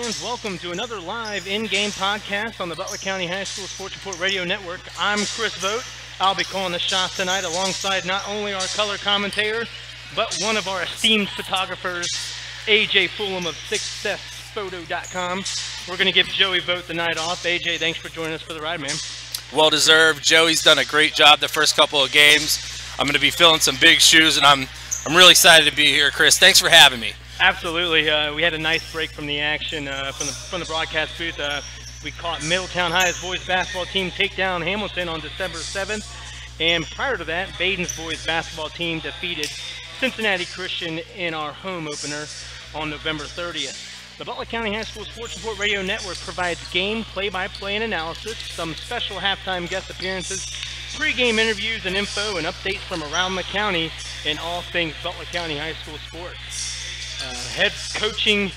fans, welcome to another live in-game podcast on the Butler County High School Sports Report Radio Network. I'm Chris Vogt. I'll be calling the shots tonight alongside not only our color commentator, but one of our esteemed photographers, AJ Fullam of SuccessPhoto.com. We're going to give Joey Vogt the night off. AJ, thanks for joining us for the ride, man. Well deserved. Joey's done a great job the first couple of games. I'm going to be filling some big shoes, and I'm really excited to be here, Chris. Thanks for having me. Absolutely. We had a nice break from the action from the broadcast booth. We caught Middletown High's boys basketball team take down Hamilton on December 7th. And prior to that, Baden's boys basketball team defeated Cincinnati Christian in our home opener on November 30th. The Butler County High School Sports Report Radio Network provides game play-by-play and analysis, some special halftime guest appearances, pre-game interviews and info, and updates from around the county in all things Butler County High School sports. Head coaching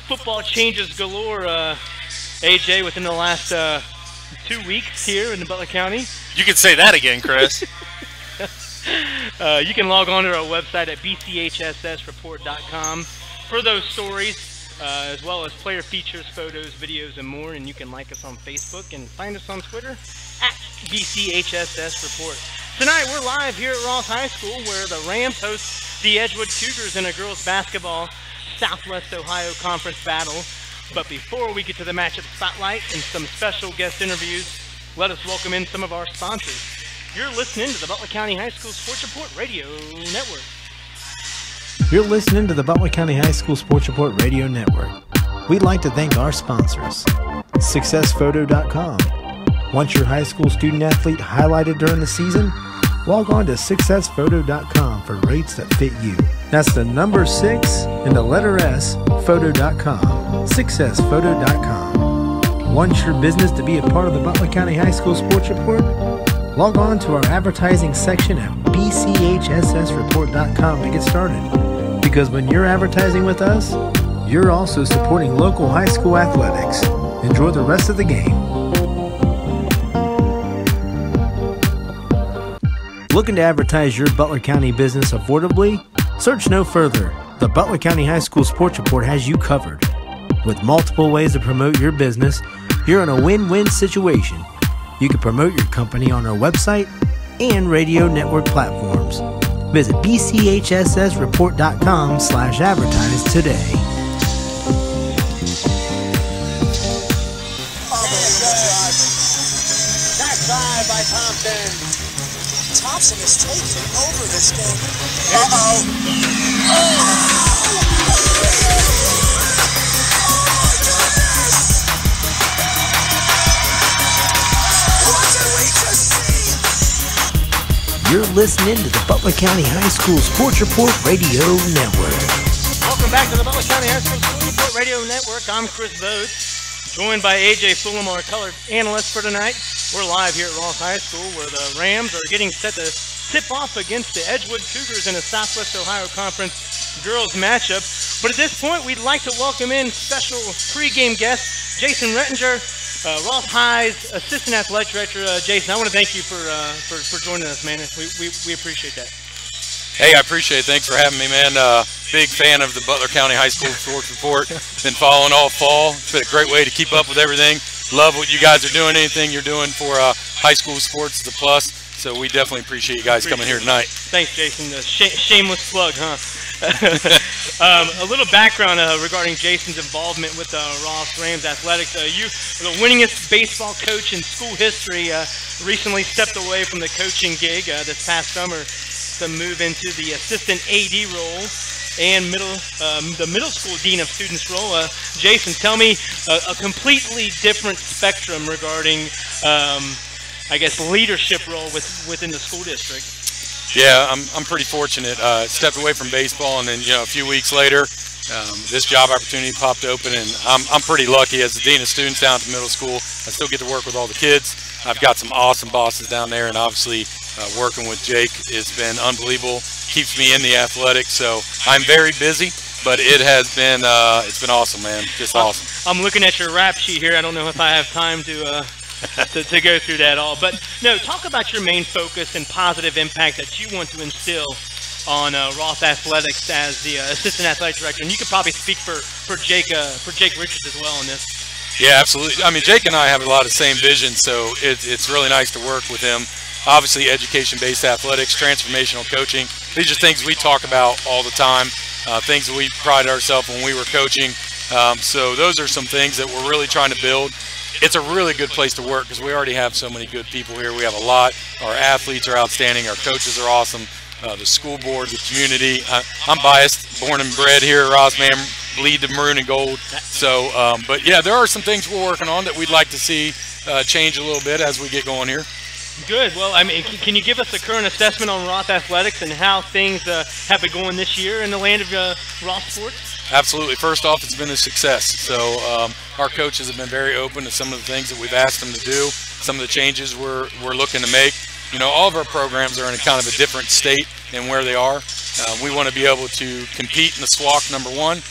football changes galore, AJ, within the last 2 weeks here in the Butler County. You can say that again, Chris. You can log on to our website at bchssreport.com for those stories, as well as player features, photos, videos, and more. And you can like us on Facebook and find us on Twitter at BCHSS Report. Tonight, we're live here at Ross High School, where the Rams host the Edgewood Cougars in a girls basketball Southwest Ohio Conference battle. But before we get to the matchup spotlight and some special guest interviews, let us welcome in some of our sponsors. You're listening to the Butler County High School Sports Report Radio Network. You're listening to the Butler County High School Sports Report Radio Network. We'd like to thank our sponsors, SuccessPhoto.com. Want your high school student athlete highlighted during the season? Log on to SuccessPhoto.com for rates that fit you. That's the number 6 and the letter S, photo.com. SuccessPhoto.com. Want your business to be a part of the Butler County High School Sports Report? Log on to our advertising section at bchssreport.com to get started. Because when you're advertising with us, you're also supporting local high school athletics. Enjoy the rest of the game. Looking to advertise your Butler County business affordably? Search no further. The Butler County High School Sports Report has you covered. With multiple ways to promote your business, you're in a win-win situation. You can promote your company on our website and radio network platforms. Visit bchssreport.com/advertise today. Backside by Thompson. Thompson is taking over this game. Uh-oh. What did we just see? You're listening to the Butler County High School Sports Report Radio Network. Welcome back to the Butler County High School Sports Report Radio Network. I'm Chris Vogt, joined by AJ Fullam, our color analyst for tonight. We're live here at Ross High School, where the Rams are getting set to tip off against the Edgewood Cougars in a Southwest Ohio Conference girls matchup. But at this point, we'd like to welcome in special pregame guest, Jason Rettinger, Ross High's Assistant Athletic Director. Jason, I want to thank you for joining us, man. We appreciate that. Hey, I appreciate it. Thanks for having me, man. Big fan of the Butler County High School Sports Report. Been following all fall. It's been a great way to keep up with everything. Love what you guys are doing. Anything you're doing for high school sports is a plus. So we definitely appreciate you guys coming here tonight. Thanks, Jason. Shameless plug, huh? A little background regarding Jason's involvement with Ross Rams Athletics. You, the winningest baseball coach in school history, recently stepped away from the coaching gig this past summer to move into the assistant AD role and the middle school dean of students role. Jason, tell me a completely different spectrum regarding, I guess, leadership role within the school district. Yeah, I'm pretty fortunate. Stepped away from baseball, and then a few weeks later, this job opportunity popped open, and I'm pretty lucky as the dean of students down at the middle school. I still get to work with all the kids. I've got some awesome bosses down there, and obviously working with Jake has been unbelievable. Keeps me in the athletics, so I'm very busy, but it has been it's been awesome, man. Just awesome. I'm looking at your rap sheet here. I don't know if I have time to go through that all, but no, talk about your main focus and positive impact that you want to instill on Ross Athletics as the assistant athletic director, and you could probably speak for Jake Richards as well on this. Yeah, absolutely. I mean, Jake and I have a lot of the same vision, so it's really nice to work with him. Obviously, education-based athletics, transformational coaching, these are things we talk about all the time, things that we pride ourselves when we were coaching. So those are some things that we're really trying to build. It's a really good place to work because we already have so many good people here. We have a lot. Our athletes are outstanding. Our coaches are awesome. The school board, the community. I'm biased, born and bred here, Ross, man, bleed the maroon and gold. So, but yeah, there are some things we're working on that we'd like to see change a little bit as we get going here. Good. Well, I mean, can you give us a current assessment on Ross Athletics and how things have been going this year in the land of Ross sports? Absolutely. First off, it's been a success. So our coaches have been very open to some of the things that we've asked them to do, some of the changes we're looking to make. You know, all of our programs are in a kind of a different state in where they are. We want to be able to compete in the SWAC, number one.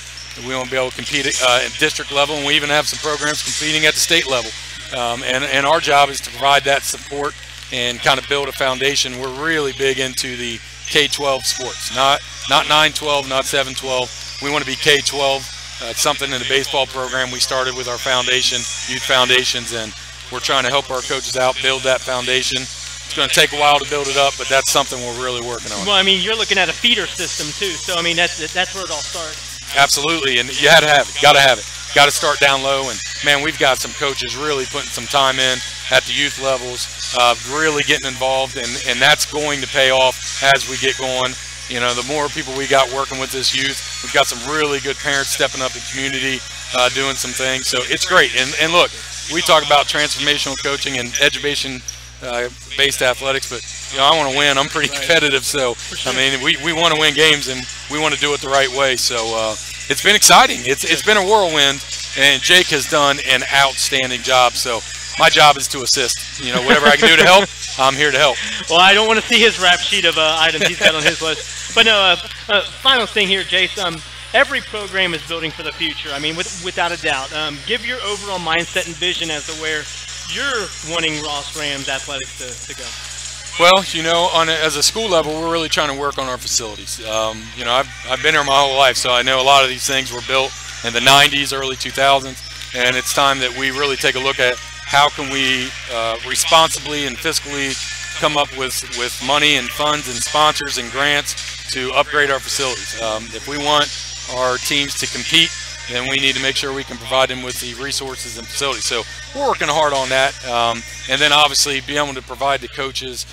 We want to be able to compete at district level, and we even have some programs competing at the state level. And our job is to provide that support and kind of build a foundation. We're really big into the K-12 sports, not 9-12, not 7-12. We want to be K-12. It's something in the baseball program we started with our foundation, youth foundations, and we're trying to help our coaches out, build that foundation. It's going to take a while to build it up, but that's something we're really working on. Well, I mean, you're looking at a feeder system too, so I mean that's where it all starts. Absolutely, and you had to have it. Got to have it. Got to start down low, and man, we've got some coaches really putting some time in at the youth levels, really getting involved, and that's going to pay off as we get going. You know, the more people we got working with this youth, we've got some really good parents stepping up in community, doing some things. So it's great. And look, we talk about transformational coaching and education-based athletics, but you know, I want to win. I'm pretty competitive, so I mean, we want to win games and we want to do it the right way. So it's been exciting. It's been a whirlwind, and Jake has done an outstanding job. So my job is to assist. You know, whatever I can do to help, I'm here to help. Well, I don't want to see his rap sheet of items he's got on his list. But no, final thing here, Jace. Every program is building for the future. I mean, without a doubt. Give your overall mindset and vision as to where you're wanting Ross Rams Athletics to go. Well, you know, as a school level, we're really trying to work on our facilities. You know, I've been here my whole life, so I know a lot of these things were built in the 90s, early 2000s, and it's time that we really take a look at how can we responsibly and fiscally come up with money and funds and sponsors and grants to upgrade our facilities. If we want our teams to compete, then we need to make sure we can provide them with the resources and facilities. So we're working hard on that. And then obviously be able to provide the coaches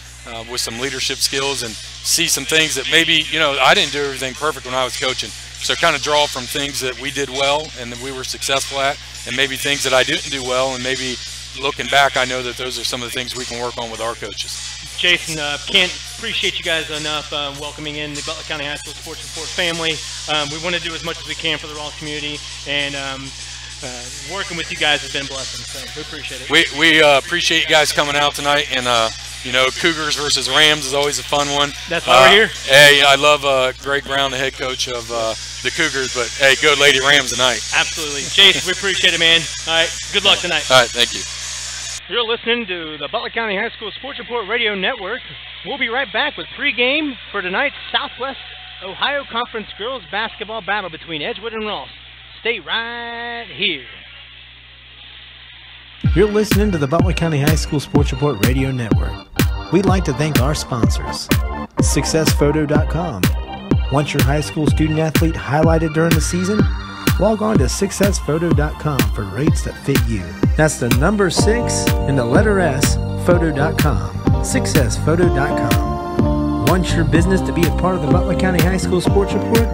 with some leadership skills and see some things that maybe, you know, I didn't do everything perfect when I was coaching. So kind of draw from things that we did well and that we were successful at, and maybe things that I didn't do well, and maybe looking back, I know that those are some of the things we can work on with our coaches. Jason, can't appreciate you guys enough welcoming in the Butler County High School Sports Report family. We want to do as much as we can for the Ross community, and working with you guys has been a blessing, so we appreciate it. We appreciate you guys coming out tonight, and you know, Cougars versus Rams is always a fun one. That's why we're here. Hey, I love Greg Brown, the head coach of the Cougars, but hey, go Lady Rams tonight. Absolutely. Jason, we appreciate it, man. All right, good luck tonight. All right, thank you. You're listening to the Butler County High School Sports Report Radio Network. We'll be right back with pregame for tonight's Southwest Ohio Conference girls basketball battle between Edgewood and Ross. Stay right here. You're listening to the Butler County High School Sports Report Radio Network. We'd like to thank our sponsors, SuccessPhoto.com. Want your high school student athlete highlighted during the season? Log on to SuccessPhoto.com for rates that fit you. That's the number 6 and the letter S, photo.com. SuccessPhoto.com. Want your business to be a part of the Butler County High School Sports Report?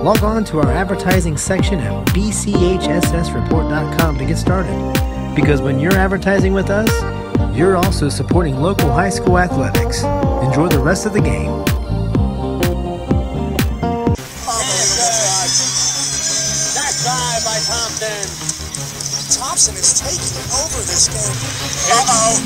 Log on to our advertising section at bchssreport.com to get started. Because when you're advertising with us, you're also supporting local high school athletics. Enjoy the rest of the game. By Thompson. Thompson is taking over this game. Uh-oh.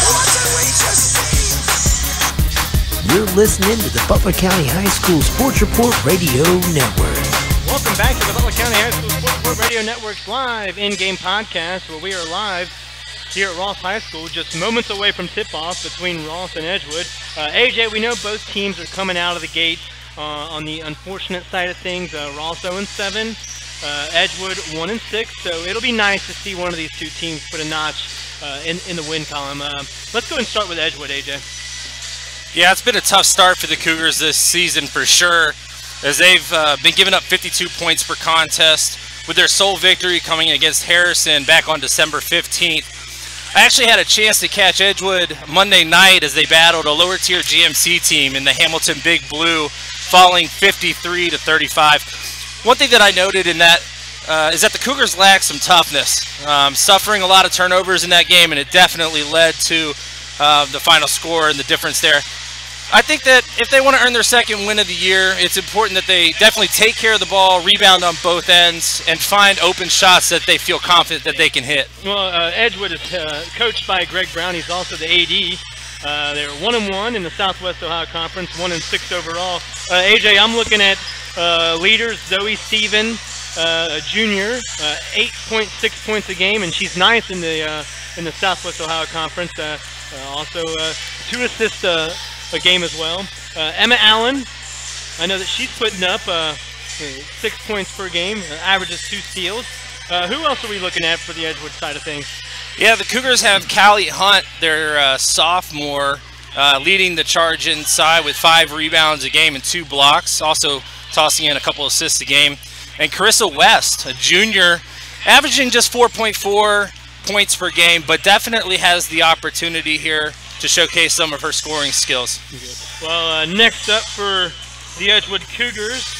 What did we just see? You're listening to the Butler County High School Sports Report Radio Network. Welcome back to the Butler County High School Sports Sports Radio Network's live in-game podcast, where we are live here at Ross High School, just moments away from tip-off between Ross and Edgewood. AJ, we know both teams are coming out of the gate on the unfortunate side of things. Ross 0-7, Edgewood 1-6, so it'll be nice to see one of these two teams put a notch in the win column. Let's go and start with Edgewood, AJ. Yeah, it's been a tough start for the Cougars this season for sure, as they've been giving up 52 points per contest, with their sole victory coming against Harrison back on December 15th. I actually had a chance to catch Edgewood Monday night as they battled a lower-tier GMC team in the Hamilton Big Blue, falling 53-35. One thing that I noted in that is that the Cougars lack some toughness, suffering a lot of turnovers in that game, and it definitely led to the final score and the difference there. I think that if they want to earn their second win of the year, it's important that they definitely take care of the ball, rebound on both ends, and find open shots that they feel confident that they can hit. Well, Edgewood is coached by Greg Brown. He's also the AD. They're 1-1 in the Southwest Ohio Conference, 1-6 overall. AJ, I'm looking at leaders. Zoe Steven, a junior, 8.6 points a game, and she's ninth in the Southwest Ohio Conference. Also, 2 assists a game as well. Emma Allen, I know that she's putting up 6 points per game, averages 2 steals. Who else are we looking at for the Edgewood side of things? Yeah, the Cougars have Callie Hunt, their sophomore, leading the charge inside with 5 rebounds a game and 2 blocks, also tossing in a couple assists a game. And Carissa West, a junior, averaging just 4.4 points per game, but definitely has the opportunity here to showcase some of her scoring skills. Well, next up for the Edgewood Cougars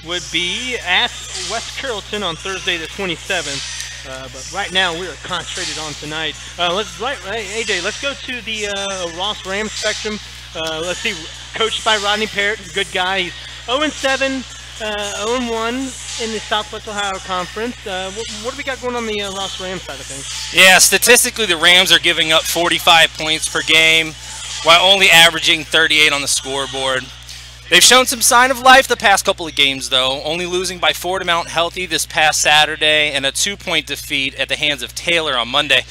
would be at West Carrollton on Thursday the 27th. But right now we are concentrated on tonight. AJ, let's go to the Ross Rams spectrum. Let's see, coached by Rodney Parrott, good guy. He's 0-7, 0-1 in the Southwest Ohio Conference. What do we got going on the Ross Rams side of things? Yeah, statistically the Rams are giving up 45 points per game while only averaging 38 on the scoreboard. They've shown some sign of life the past couple of games, though, only losing by 4 to Mount Healthy this past Saturday and a 2-point defeat at the hands of Taylor on Monday.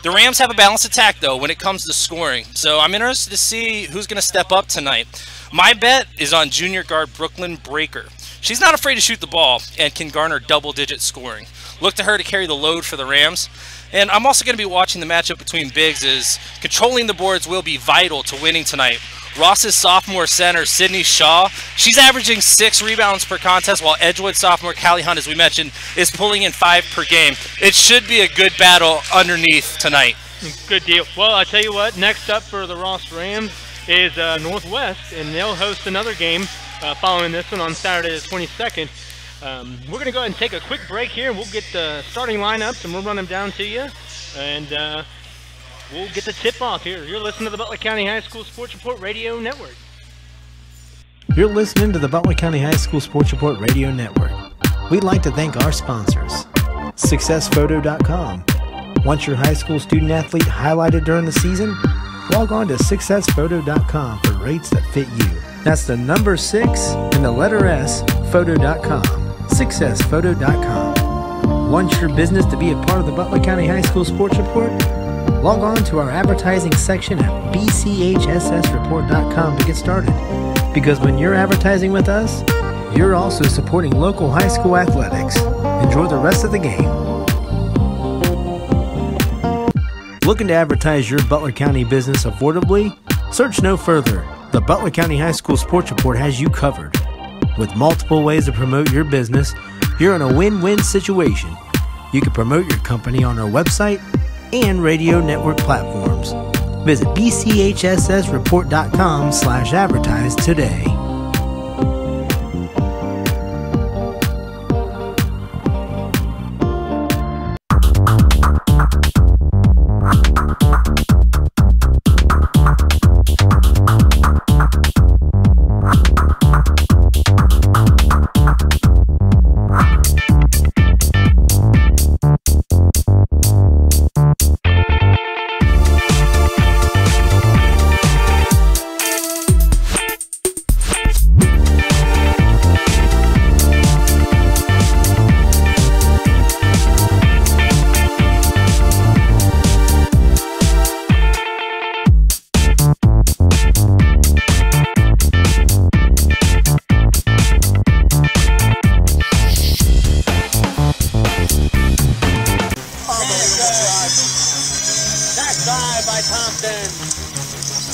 The Rams have a balanced attack, though, when it comes to scoring, so I'm interested to see who's going to step up tonight. My bet is on junior guard Brooklyn Breaker. She's not afraid to shoot the ball and can garner double-digit scoring. Look to her to carry the load for the Rams. And I'm also going to be watching the matchup between bigs, as controlling the boards will be vital to winning tonight. Ross's sophomore center, Sydney Shaw, she's averaging 6 rebounds per contest, while Edgewood sophomore Callie Hunt, as we mentioned, is pulling in 5 per game. It should be a good battle underneath tonight. Good deal. Well, I tell you what, next up for the Ross Rams is Northwest, and they'll host another game following this one on Saturday the 22nd. We're going to go ahead and take a quick break here, and we'll get the starting lineups, and we'll run them down to you, and we'll get the tip-off here. You're listening to the Butler County High School Sports Report Radio Network. You're listening to the Butler County High School Sports Report Radio Network. We'd like to thank our sponsors, SuccessPhoto.com. Want your high school student athlete highlighted during the season? Log on to SuccessPhoto.com for rates that fit you. That's the number 6 and the letter S, photo.com. SuccessPhoto.com. Want your business to be a part of the Butler County High School Sports Report? Log on to our advertising section at bchssreport.com to get started. Because when you're advertising with us, you're also supporting local high school athletics. Enjoy the rest of the game. Looking to advertise your Butler County business affordably? Search no further. The Butler County High School Sports Report has you covered. With multiple ways to promote your business, you're in a win-win situation. You can promote your company on our website and radio network platforms. Visit bchssreport.com/advertise today.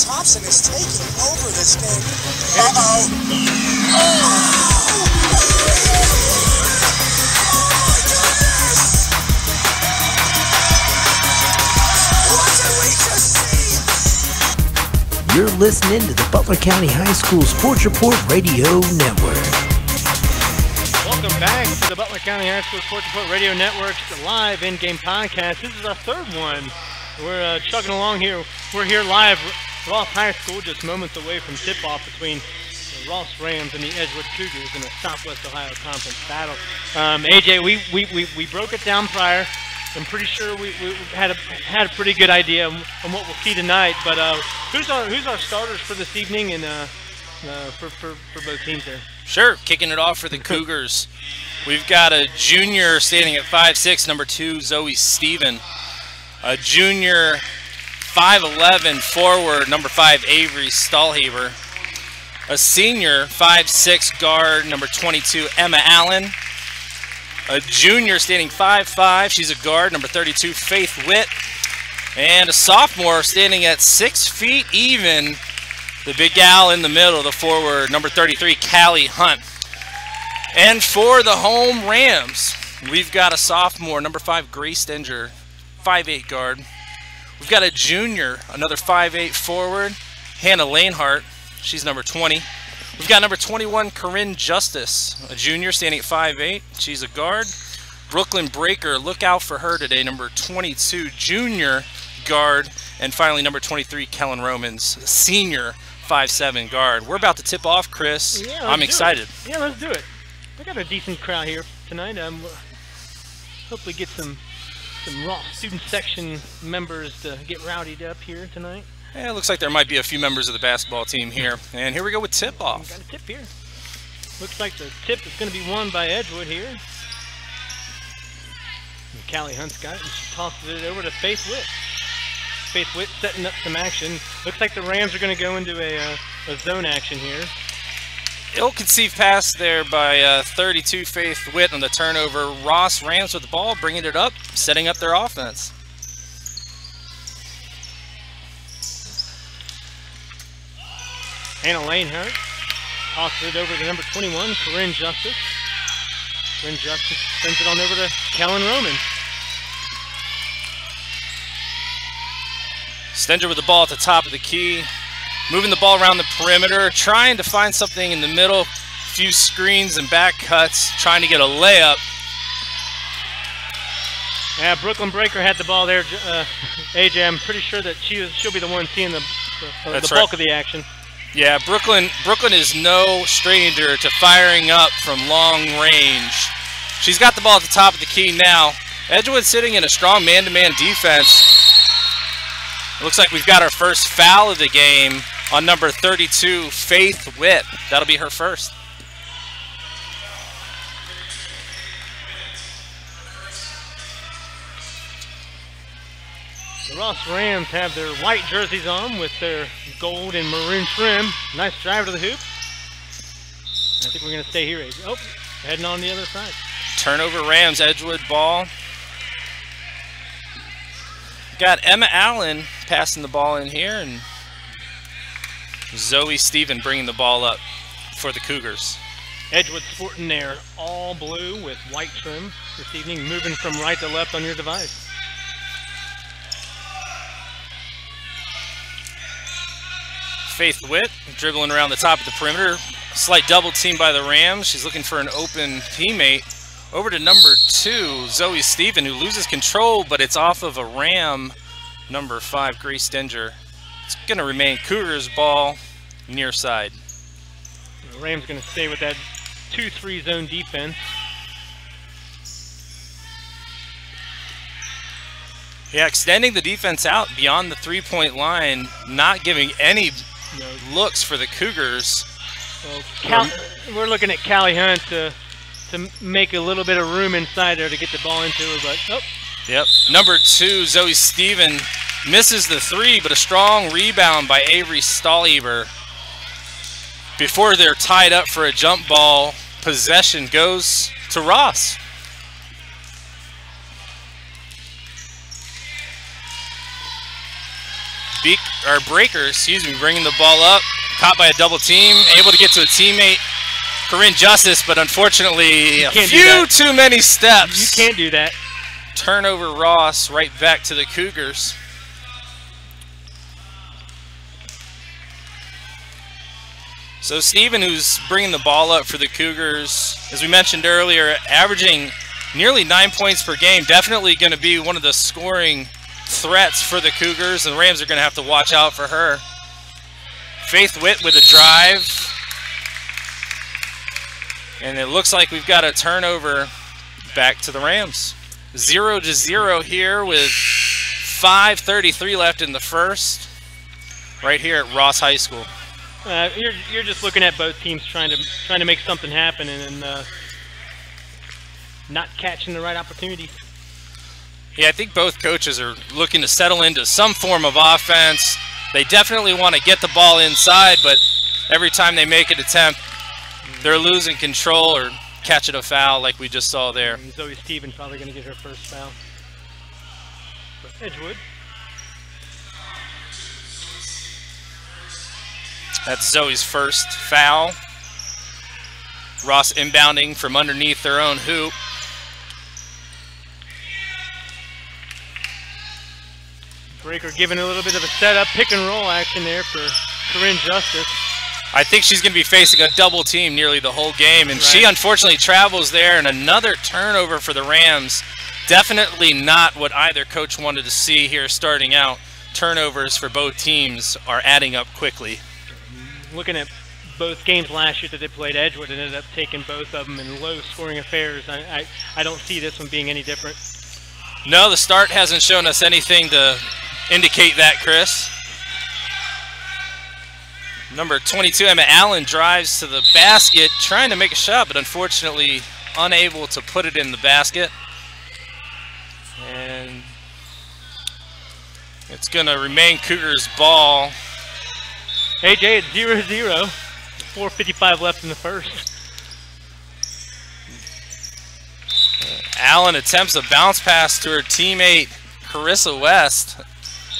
Thompson is taking over this game. Uh-oh. You're listening to the Butler County High School Sports Report Radio Network. Welcome back to the Butler County High School Sports Report Radio Network's live in-game podcast. This is our third one. We're chugging along here. We're here live at Ross High School, just moments away from tip-off between the Ross Rams and the Edgewood Cougars in a Southwest Ohio Conference battle. AJ, we broke it down prior. I'm pretty sure we had a pretty good idea on what we'll see tonight. But who's our starters for this evening and for both teams there? Sure, kicking it off for the Cougars. We've got a junior standing at 5'6", number 2, Zoe Stephen. A junior 5'11", forward, number 5, Avery Stahlhaber. A senior 5'6", guard, number 22, Emma Allen. A junior standing 5'5", she's a guard, number 32, Faith Witt. And a sophomore standing at 6 feet even, the big gal in the middle, the forward, number 33, Callie Hunt. And for the home Rams, we've got a sophomore, number 5, Grace Stenger, 5'8", guard. We've got a junior, another 5'8", forward, Hannah Lanehart, she's number 20. We've got number 21, Corinne Justice, a junior standing at 5'8". She's a guard. Brooklyn Breaker, look out for her today, number 22, junior guard. And finally, number 23, Kellen Romans, senior 5'7" guard. We're about to tip off, Chris. Yeah, I'm excited. Yeah, let's do it. We got a decent crowd here tonight. Hopefully get some Ross student section members to get rowdied up here tonight. Yeah, it looks like there might be a few members of the basketball team here. And here we go with tip-off. Got a tip here. Looks like the tip is going to be won by Edgewood here. And Callie Hunt's got it, and she tosses it over to Faith Witt. Faith Witt setting up some action. Looks like the Rams are going to go into a zone action here. Ill-conceived pass there by 32, Faith Witt on the turnover. Ross Rams with the ball, bringing it up, setting up their offense. Hannah Lanehart tosses it over to number 21, Corinne Justice. Corinne Justice sends it on over to Kellen Roman. Stenger with the ball at the top of the key. Moving the ball around the perimeter, trying to find something in the middle. A few screens and back cuts, trying to get a layup. Yeah, Brooklyn Breaker had the ball there. AJ, I'm pretty sure that she'll be the one seeing the bulk of the action. Yeah, Brooklyn is no stranger to firing up from long range. She's got the ball at the top of the key now. Edgewood sitting in a strong man-to-man defense. It looks like we've got our first foul of the game on number 32, Faith Witt. That'll be her first. The Ross Rams have their white jerseys on with their gold and maroon trim. Nice drive to the hoop. I think we're going to stay here. Oh, heading on the other side. Turnover Rams, Edgewood ball. Got Emma Allen passing the ball in here, and Zoe Stephen bringing the ball up for the Cougars. Edgewood sporting their all blue with white trim this evening, moving from right to left on your device. Faith Witt dribbling around the top of the perimeter. Slight double team by the Rams. She's looking for an open teammate. Over to number 2, Zoe Stephen, who loses control, but it's off of a Ram, number 5, Grace Stenger. It's going to remain Cougars ball near side. The Rams going to stay with that 2-3 zone defense. Yeah, extending the defense out beyond the three-point line, not giving any looks for the Cougars. Well, we're looking at Callie Hunt to make a little bit of room inside there to get the ball into her, but oh. Yep. Number 2, Zoe Stephen misses the 3, but a strong rebound by Avery Stahlhaber. Before they're tied up for a jump ball, possession goes to Ross. Breaker, bringing the ball up, caught by a double team, able to get to a teammate, Corinne Justice, but unfortunately a few too many steps. You can't do that. Turnover Ross, right back to the Cougars. So Steven, who's bringing the ball up for the Cougars, as we mentioned earlier, averaging nearly 9 points per game, definitely going to be one of the scoring threats for the Cougars, and the Rams are going to have to watch out for her. Faith Witt with a drive. And it looks like we've got a turnover back to the Rams. 0-0 here with 5:33 left in the first, right here at Ross High School. You're just looking at both teams trying to make something happen and not catching the right opportunities. Yeah, I think both coaches are looking to settle into some form of offense. They definitely want to get the ball inside, but every time they make an attempt, they're losing control or catching a foul like we just saw there. And Zoe Stevens probably going to get her first foul for Edgewood. That's Zoe's first foul. Ross inbounding from underneath their own hoop. Breaker giving a little bit of a setup, pick and roll action there for Corinne Justice. I think she's going to be facing a double team nearly the whole game, and she unfortunately travels there, and another turnover for the Rams. Definitely not what either coach wanted to see here starting out. Turnovers for both teams are adding up quickly. Looking at both games last year that they played, Edgewood ended up taking both of them in low-scoring affairs. I don't see this one being any different. No, the start hasn't shown us anything to indicate that, Chris. Number 22, Emma Allen, drives to the basket, trying to make a shot, but unfortunately unable to put it in the basket. And it's going to remain Cougars' ball. AJ at 0-0. 4:55 left in the first. Allen attempts a bounce pass to her teammate, Carissa West,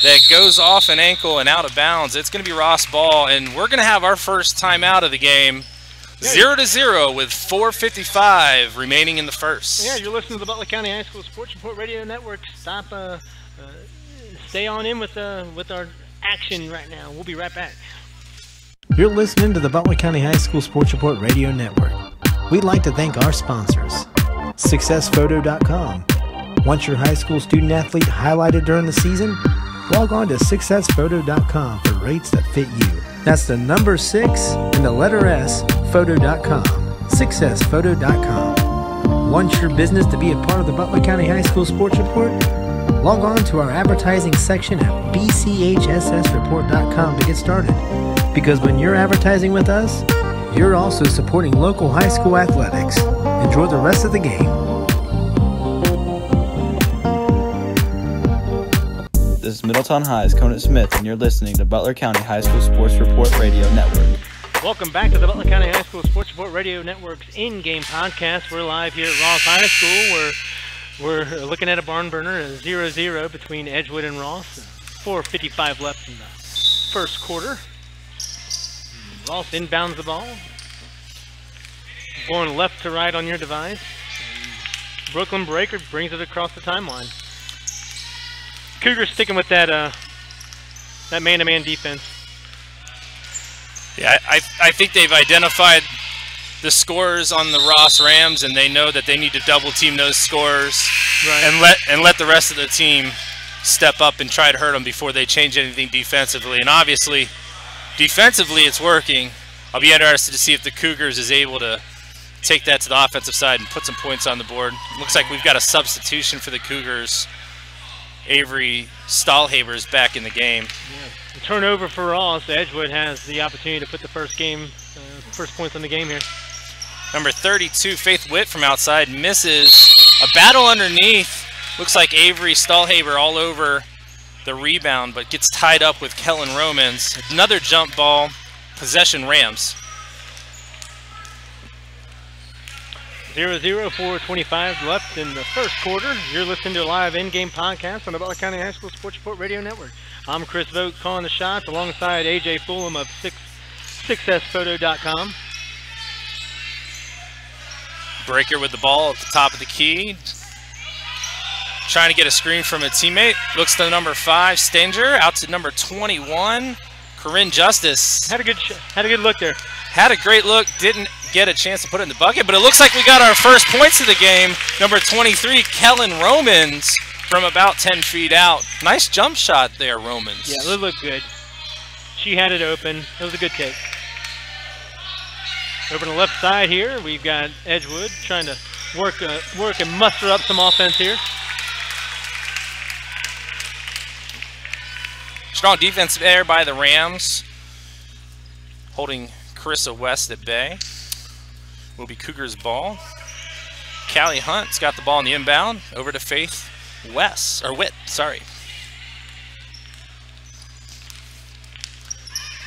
that goes off an ankle and out of bounds. It's going to be Ross ball, and we're going to have our first timeout of the game. 0-0 with 4:55 remaining in the first. Yeah, you're listening to the Butler County High School Sports Report Radio Network. Stay on in with our action right now. We'll be right back. You're listening to the Butler County High School Sports Report Radio Network. We'd like to thank our sponsors, SuccessPhoto.com. Want your high school student athlete highlighted during the season? Log on to SuccessPhoto.com for rates that fit you. That's the number 6 and the letter S, photo.com. SuccessPhoto.com. Want your business to be a part of the Butler County High School Sports Report? Log on to our advertising section at bchssreport.com to get started. Because when you're advertising with us, you're also supporting local high school athletics. Enjoy the rest of the game. This is Middletown High's Conant Smith, and you're listening to Butler County High School Sports Report Radio Network. Welcome back to the Butler County High School Sports Report Radio Network's in-game podcast. We're live here at Ross High School. We're looking at a barn burner, a 0-0 between Edgewood and Ross. 4:55 left in the first quarter. Ross inbounds the ball. Going left to right on your device. Brooklyn Breaker brings it across the timeline. Cougars sticking with that man-to-man defense. Yeah, I think they've identified the scorers on the Ross Rams, and they know that they need to double team those scorers and let the rest of the team step up and try to hurt them before they change anything defensively. And obviously, defensively it's working. I'll be interested to see if the Cougars is able to take that to the offensive side and put some points on the board. Looks like we've got a substitution for the Cougars. Avery Stahlhaber is back in the game. Yeah. Turnover for Ross. Edgewood has the opportunity to put the first points on the game here. Number 32, Faith Witt from outside, misses. A battle underneath. Looks like Avery Stahlhaber all over the rebound, but gets tied up with Kellen Romans. Another jump ball. Possession Rams. 0-0, 4:25 left in the first quarter. You're listening to a live in-game podcast on the Butler County High School Sports Report Radio Network. I'm Chris Vogt calling the shots alongside AJ Fullam of successphoto.com. Breaker with the ball at the top of the key. Trying to get a screen from a teammate. Looks to number 5, Stenger. Out to number 21, Corinne Justice. Had a good look there. Had a great look. Didn't get a chance to put it in the bucket, but it looks like we got our first points of the game. Number 23, Kellen Romans, from about 10 feet out. Nice jump shot there, Romans. Yeah, it looked good. She had it open. It was a good take. Over on the left side here, we've got Edgewood trying to work and muster up some offense here. Strong defense there by the Rams, holding Carissa West at bay. Will be Cougars ball. Callie Hunt's got the ball in the inbound. Over to Faith Witt, sorry.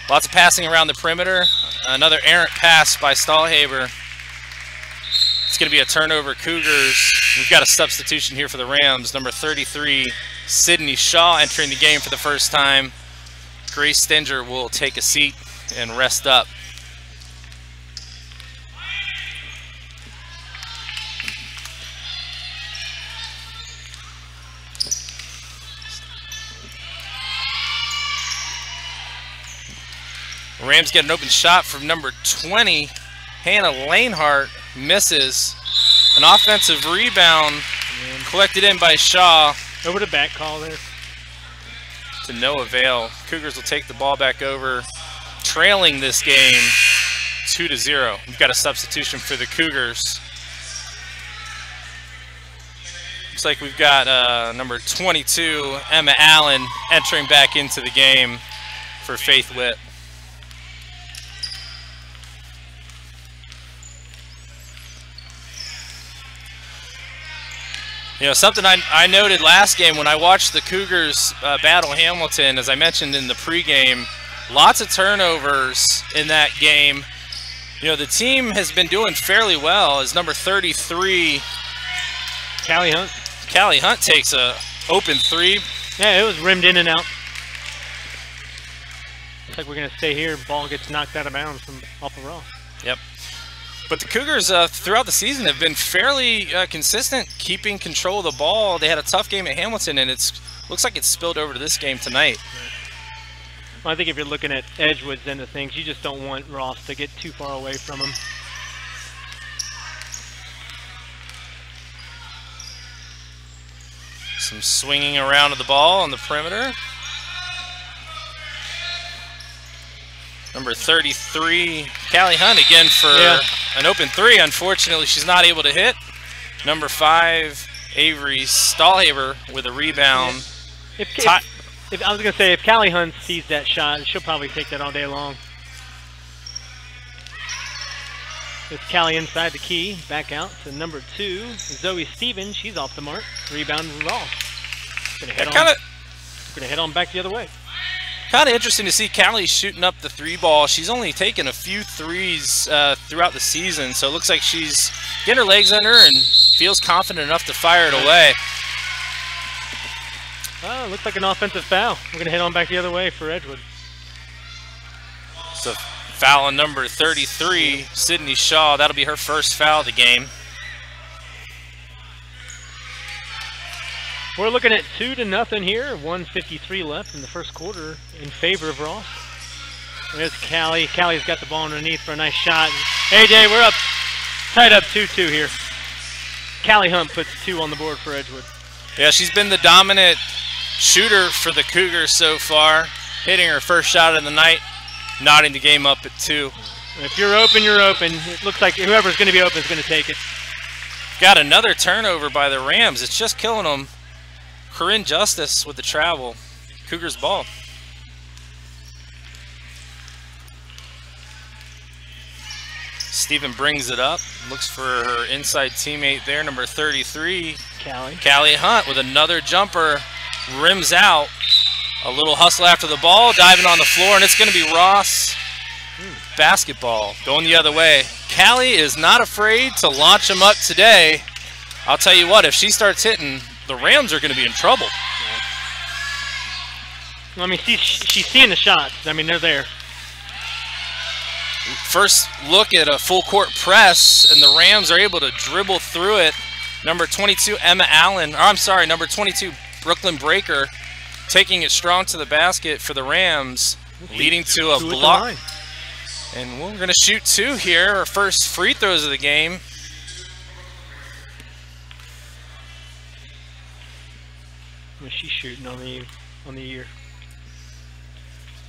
Lots of passing around the perimeter. Another errant pass by Stahlhaber. It's going to be a turnover, Cougars. We've got a substitution here for the Rams. Number 33, Sydney Shaw, entering the game for the first time. Grace Stenger will take a seat and rest up. Rams get an open shot from number 20, Hannah Lanehart, misses. An offensive rebound collected in by Shaw. Over to back call there. To no avail. Cougars will take the ball back over, trailing this game 2-0. We've got a substitution for the Cougars. Looks like we've got number 22, Emma Allen, entering back into the game for Faith Witt. You know, something I noted last game when I watched the Cougars battle Hamilton, as I mentioned in the pregame, lots of turnovers in that game. You know, the team has been doing fairly well as number 33, Callie Hunt. Callie Hunt takes a open 3. Yeah, it was rimmed in and out. Looks like we're going to stay here. Ball gets knocked out of bounds from off of Ross. Yep. But the Cougars throughout the season have been fairly consistent, keeping control of the ball. They had a tough game at Hamilton, and looks like it's spilled over to this game tonight. Well, I think if you're looking at Edgewood's end of things, you just don't want Ross to get too far away from him. Some swinging around of the ball on the perimeter. Number 33, Callie Hunt again for an open 3. Unfortunately, she's not able to hit. Number 5, Avery Stahlhaber with a rebound. If I was going to say, if Callie Hunt sees that shot, she'll probably take that all day long. It's Callie inside the key, back out to number 2, Zoe Stevens. She's off the mark. Rebound Ross. Gonna head on back the other way. Kind of interesting to see Callie shooting up the 3 ball. She's only taken a few threes throughout the season, so it looks like she's getting her legs under and feels confident enough to fire it away. Oh, looks like an offensive foul. We're going to head on back the other way for Edgewood. So foul on number 33, Sydney Shaw. That'll be her first foul of the game. We're looking at 2-0 here. 1:53 left in the first quarter in favor of Ross. There's Callie. Callie's got the ball underneath for a nice shot. AJ, we're up, tied up 2-2 here. Callie Hunt puts 2 on the board for Edgewood. Yeah, she's been the dominant shooter for the Cougars so far, hitting her first shot of the night, knotting the game up at 2. If you're open, you're open. It looks like whoever's going to be open is going to take it. Got another turnover by the Rams. It's just killing them. Corinne Justice with the travel. Cougars ball. Steven brings it up. Looks for her inside teammate there, number 33. Callie Hunt with another jumper. Rims out. A little hustle after the ball. Diving on the floor, and it's going to be Ross. Basketball going the other way. Callie is not afraid to launch him up today. I'll tell you what, if she starts hitting, the Rams are going to be in trouble. I mean, she's seeing the shots. I mean, they're there. First look at a full court press, and the Rams are able to dribble through it. Number 22, Emma Allen, or I'm sorry, number 22, Brooklyn Breaker, taking it strong to the basket for the Rams, leading to a block. And we're going to shoot 2 here, our first free throws of the game. What's she shooting on the year?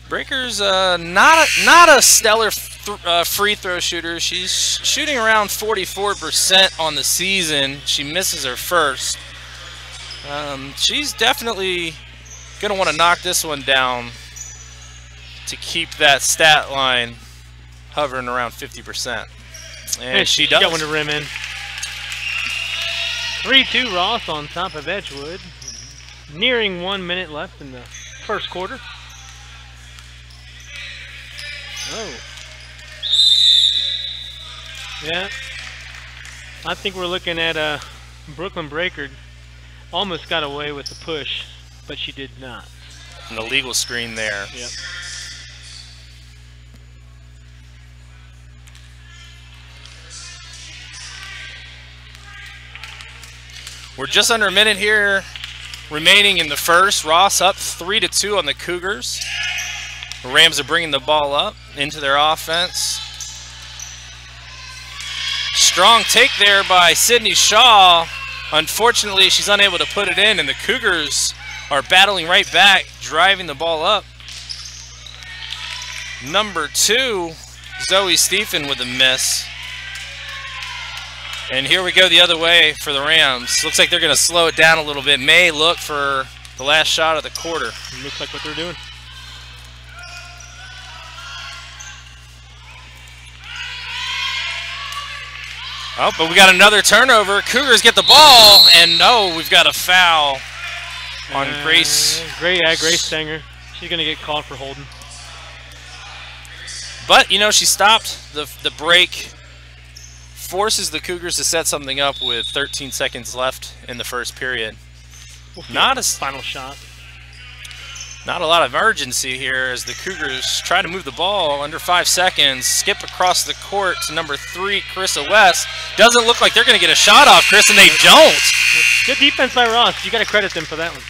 Breaker's not a stellar free throw shooter. She's shooting around 44% on the season. She misses her first. She's definitely going to want to knock this one down to keep that stat line hovering around 50%. And she does. Got one to rim in. 3-2 Ross on top of Edgewood. Nearing 1 minute left in the first quarter. Oh. Yeah. I think we're looking at Brooklyn Breaker almost got away with the push, but she did not. An illegal screen there. Yep. We're just under a minute here remaining in the first. Ross up 3-2 on the Cougars. The Rams are bringing the ball up into their offense. Strong take there by Sydney Shaw. Unfortunately, she's unable to put it in, and the Cougars are battling right back, driving the ball up. Number 2, Zoe Stephen with a miss. And here we go the other way for the Rams. Looks like they're going to slow it down a little bit. May look for the last shot of the quarter. Looks like what they're doing. Oh, but we got another turnover. Cougars get the ball, and no, we've got a foul on Grace. Grace Stenger. She's going to get called for holding. But, you know, she stopped the break. Forces the Cougars to set something up with 13 seconds left in the first period. Not a final shot. Not a lot of urgency here as the Cougars try to move the ball under 5 seconds. Skip across the court to number 3, Carissa West. Doesn't look like they're going to get a shot off, Chris, and they don't. Good defense by Ross. You got to credit them for that one.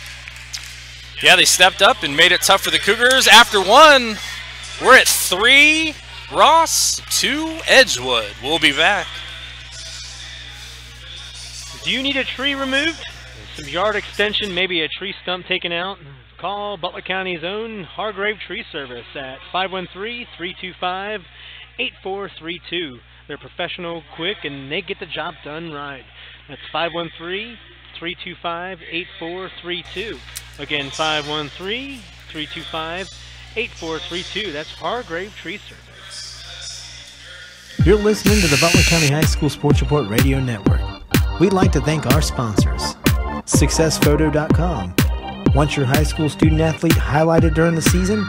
Yeah, they stepped up and made it tough for the Cougars. After 1, we're at 3. Ross, 2, Edgewood. We'll be back. Do you need a tree removed? Some yard extension, maybe a tree stump taken out? Call Butler County's own Hargrave Tree Service at 513-325-8432. They're professional, quick, and they get the job done right. That's 513-325-8432. Again, 513-325-8432. That's Hargrave Tree Service. You're listening to the Butler County High School Sports Report Radio Network. We'd like to thank our sponsors, SuccessPhoto.com. Want your high school student athlete highlighted during the season?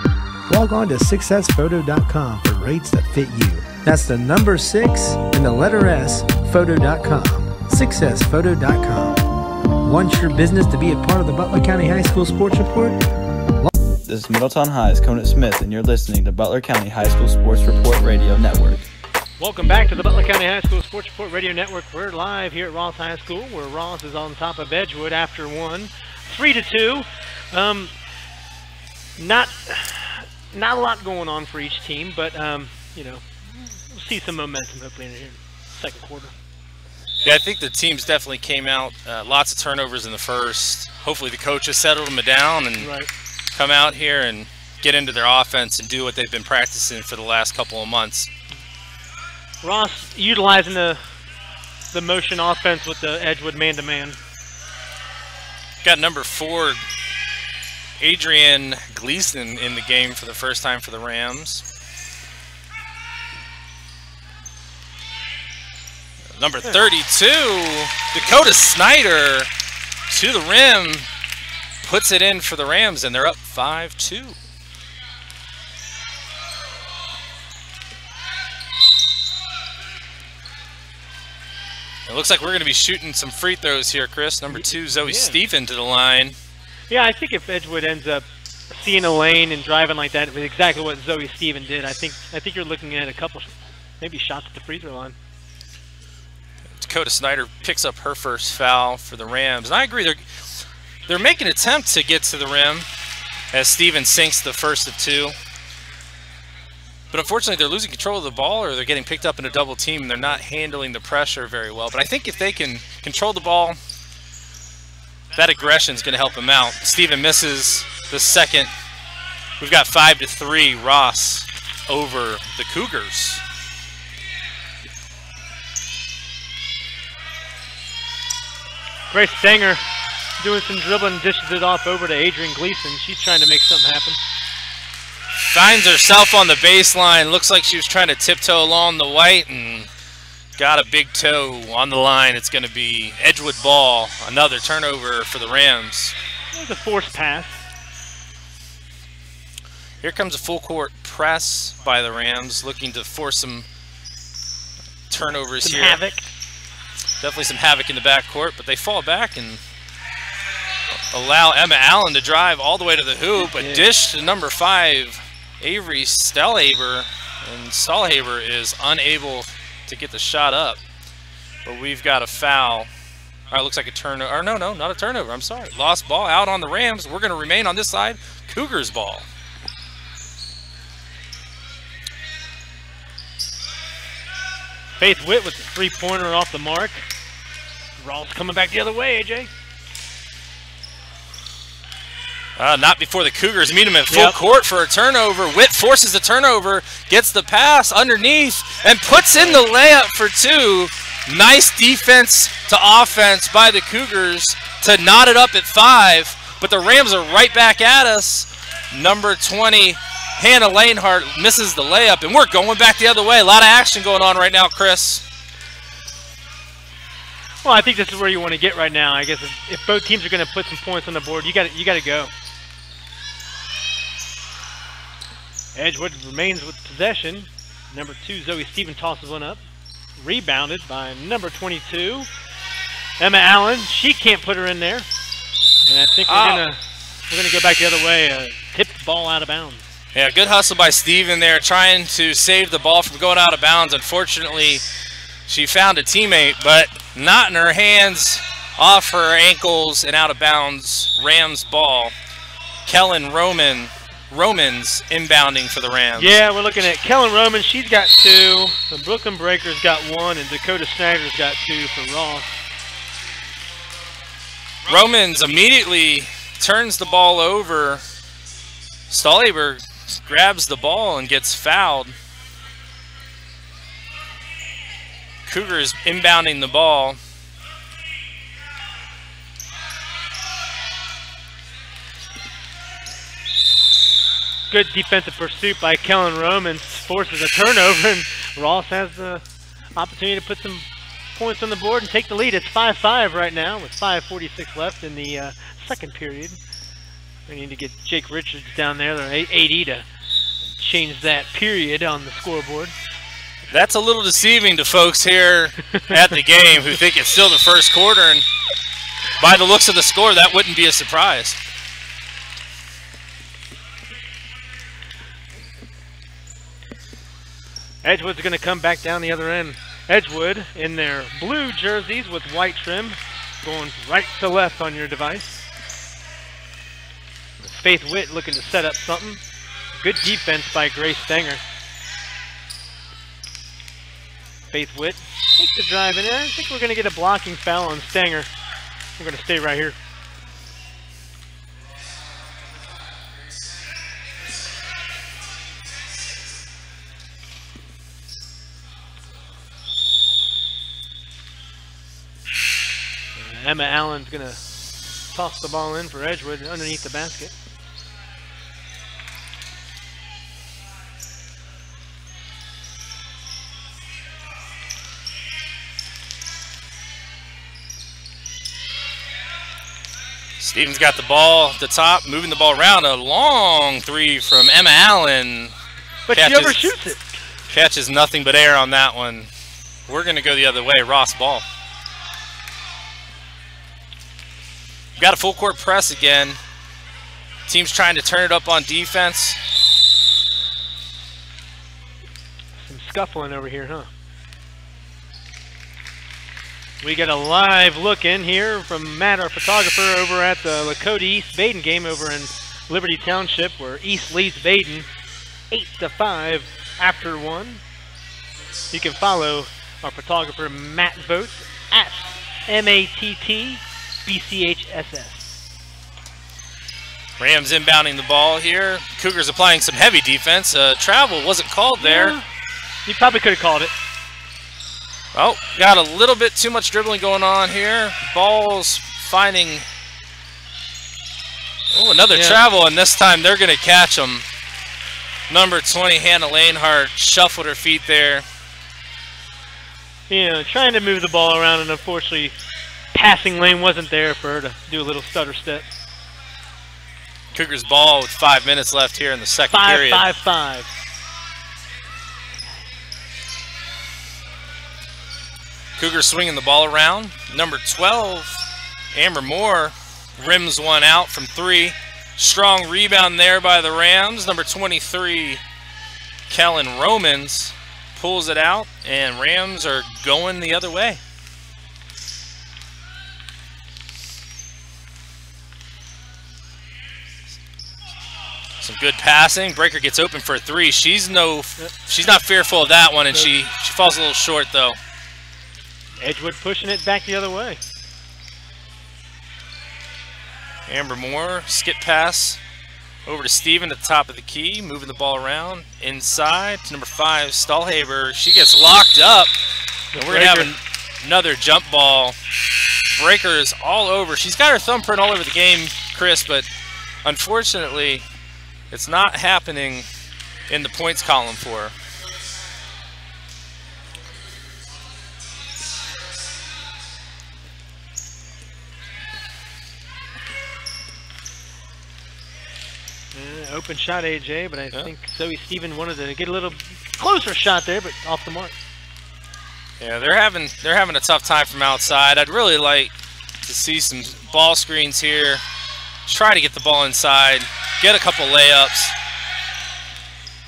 Log on to SuccessPhoto.com for rates that fit you. That's the number 6 and the letter S, photo.com. SuccessPhoto.com. Want your business to be a part of the Butler County High School Sports Report? This is Middletown High's Conant Smith, and you're listening to Butler County High School Sports Report Radio Network. Welcome back to the Butler County High School Sports Report Radio Network. We're live here at Ross High School, where Ross is on top of Edgewood after 1, 3-2. Not a lot going on for each team, but you know, we'll see some momentum hopefully in the second quarter. Yeah, I think the teams definitely came out. Lots of turnovers in the first. Hopefully the coaches settled them down and come out here and get into their offense and do what they've been practicing for the last couple of months. Ross utilizing the motion offense with the Edgewood man-to-man. Got number 4, Adrienne Gleason in the game for the first time for the Rams. Number 32, Dakota Snyder to the rim, puts it in for the Rams, and they're up 5-2. It looks like we're going to be shooting some free throws here, Chris. Number 2, Zoe Stephen to the line. Yeah, I think if Edgewood ends up seeing a lane and driving like that was exactly what Zoe Stephen did. I think you're looking at a couple, maybe shots at the free throw line. Dakota Snyder picks up her first foul for the Rams. And I agree, they're making an attempt to get to the rim as Stephen sinks the first of two. But unfortunately, they're losing control of the ball, or they're getting picked up in a double team, and they're not handling the pressure very well. But I think if they can control the ball, that aggression is going to help them out. Stephen misses the second. We've got 5-3 Ross over the Cougars. Grace Stenger doing some dribbling, dishes it off over to Adrian Gleason. She's trying to make something happen. Finds herself on the baseline. Looks like she was trying to tiptoe along the white and got a big toe on the line. It's going to be Edgewood ball. Another turnover for the Rams. It was a forced pass. Here comes a full court press by the Rams, looking to force some turnovers Some here. havoc. Definitely some havoc in the backcourt, but they fall back and allow Emma Allen to drive all the way to the hoop. A dish to number 5, Avery Stahlhaber, and Stahlhaber is unable to get the shot up. But we've got a foul. All right, looks like a turnover. Or no, not a turnover. I'm sorry. Lost ball out on the Rams. We're going to remain on this side. Cougars ball. Faith Witt with the three-pointer off the mark. Ross coming back the other way, AJ. Not before the Cougars meet him at full court for a turnover. Witt forces the turnover, gets the pass underneath, and puts in the layup for 2. Nice defense to offense by the Cougars to knot it up at 5. But the Rams are right back at us. Number 20, Hannah Lanehart misses the layup, and we're going back the other way. A lot of action going on right now, Chris. Well, I think this is where you want to get right now. I guess if both teams are going to put some points on the board, you got to go. Edgewood remains with possession. Number 2, Zoe Stephen tosses one up. Rebounded by number 22, Emma Allen. She can't put her in there. And I think we're gonna go back the other way. Tip the ball out of bounds. Yeah, good hustle by Stephen there, trying to save the ball from going out of bounds. Unfortunately, she found a teammate, but not in her hands, off her ankles and out of bounds. Rams ball. Kellen Romans inbounding for the Rams. Yeah, we're looking at Kellen Roman. She's got 2. The Brooklyn Breakers got 1, and Dakota Snyder's got 2 for Ross. Romans immediately turns the ball over. Stahlhaber grabs the ball and gets fouled. Cougars inbounding the ball. Good defensive pursuit by Kellen Romans, forces a turnover, and Ross has the opportunity to put some points on the board and take the lead. It's 5-5 right now with 5:46 left in the second period. We need to get Jake Richards down there, they're 80 to change that period on the scoreboard. That's a little deceiving to folks here at the game who think it's still the first quarter, and by the looks of the score, that wouldn't be a surprise. Edgewood's going to come back down the other end. Edgewood in their blue jerseys with white trim, going right to left on your device. Faith Witt looking to set up something. Good defense by Grace Stenger. Faith Witt takes the drive in. I think we're going to get a blocking foul on Stenger. We're going to stay right here. Emma Allen's going to toss the ball in for Edgewood underneath the basket. Stevens got the ball at the top, moving the ball around. A long 3 from Emma Allen. But she overshoots it. Catches nothing but air on that one. We're going to go the other way. Ross ball. Got a full court press again. Team's trying to turn it up on defense. Some scuffling over here, huh? We get a live look in here from Matt, our photographer, over at the Lakota East Baden game over in Liberty Township, where East leads Baden 8-5 after 1. You can follow our photographer Matt Vogt at MATTBCHSS. Rams inbounding the ball here. Cougars applying some heavy defense. Travel wasn't called there. Yeah, you probably could have called it. Oh, got a little bit too much dribbling going on here. Ball's finding another travel, and this time they're going to catch him. Number 20, Hannah Lanehart, shuffled her feet there. You know, trying to move the ball around, and unfortunately, passing lane wasn't there for her to do a little stutter step. Cougars ball with 5 minutes left here in the second period. 5-5. Cougars swinging the ball around. Number 12, Amber Moore, rims one out from 3. Strong rebound there by the Rams. Number 23, Kellen Romans, pulls it out, and Rams are going the other way. Some good passing. Breaker gets open for a 3. She's not fearful of that one, and she falls a little short though. Edgewood pushing it back the other way. Amber Moore, skip pass over to Steven at the top of the key, moving the ball around inside to number 5, Stahlhaber. She gets locked up, and we're going to have another jump ball. Breaker is all over. She's got her thumbprint all over the game, Chris, but unfortunately, it's not happening in the points column for her. Open shot, AJ, but I think Zoe Steven wanted to get a little closer shot there, but off the mark. Yeah, they're having a tough time from outside. I'd really like to see some ball screens here. Try to get the ball inside, get a couple layups.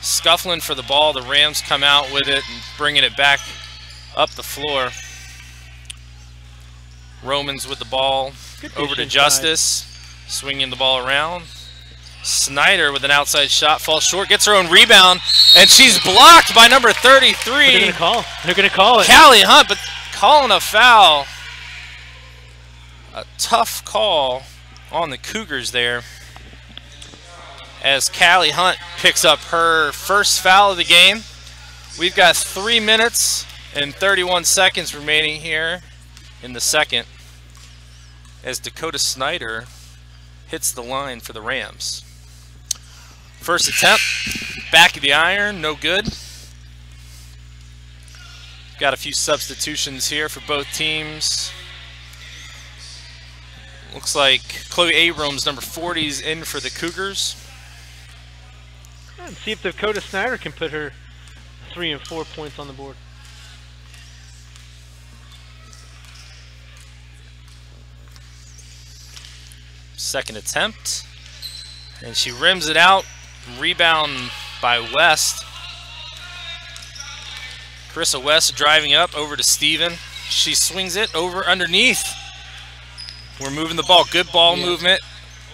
Scuffling for the ball. The Rams come out with it and bringing it back up the floor. Romans with the ball over to Justice, swinging the ball around. Snyder with an outside shot, falls short, gets her own rebound, and she's blocked by number 33. They're going to call. They're going to call it. Callie Hunt, but calling a foul. A tough call on the Cougars there, as Callie Hunt picks up her first foul of the game. We've got 3 minutes and 31 seconds remaining here in the second, as Dakota Snyder hits the line for the Rams. First attempt, back of the iron, no good. Got a few substitutions here for both teams. Looks like Chloe Abrams, number 40, is in for the Cougars. And see if Dakota Snyder can put her 3 and 4 points on the board. Second attempt, and she rims it out. Rebound by West. Carissa West driving up over to Steven. She swings it over underneath. We're moving the ball. Good ball movement.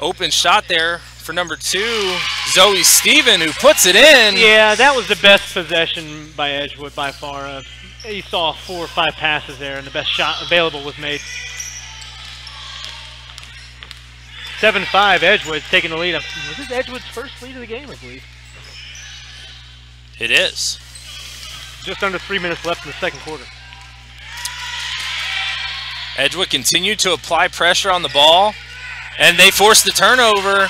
Open shot there for number 2, Zoe Steven, who puts it in. Yeah, that was the best possession by Edgewood by far. You saw 4 or 5 passes there, and the best shot available was made. 7-5, Edgewood's taking the lead. Was this Edgewood's first lead of the game, I believe? It is. Just under 3 minutes left in the second quarter. Edgewood continued to apply pressure on the ball, and they forced the turnover.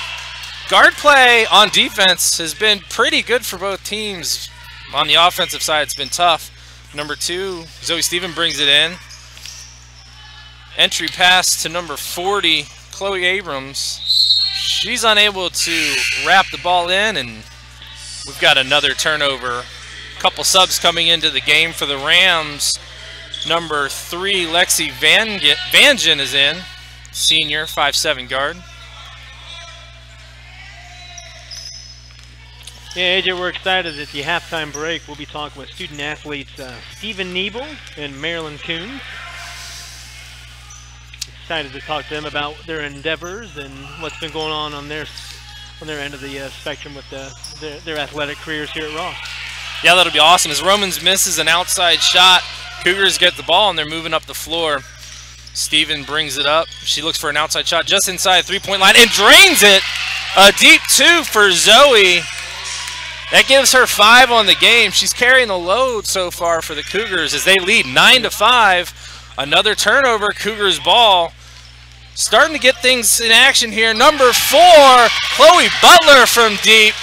Guard play on defense has been pretty good for both teams. On the offensive side, it's been tough. Number 2, Zoe Steven brings it in. Entry pass to number 40, Chloe Abrams. She's unable to wrap the ball in, and we've got another turnover. Couple subs coming into the game for the Rams. Number 3, Lexi Vangen is in, senior, 5'7" guard. Yeah, AJ, we're excited at the halftime break. We'll be talking with student athletes Stephen Niebel and Marilyn Coons. Excited to talk to them about their endeavors and what's been going on their end of the spectrum with their athletic careers here at Ross. Yeah, that'll be awesome. As Romans misses an outside shot, Cougars get the ball and they're moving up the floor. Steven brings it up. She looks for an outside shot just inside the three-point line and drains it. A deep two for Zoe. That gives her 5 on the game. She's carrying the load so far for the Cougars as they lead 9-5. Another turnover, Cougars ball. Starting to get things in action here. Number 4, Chloe Butler from deep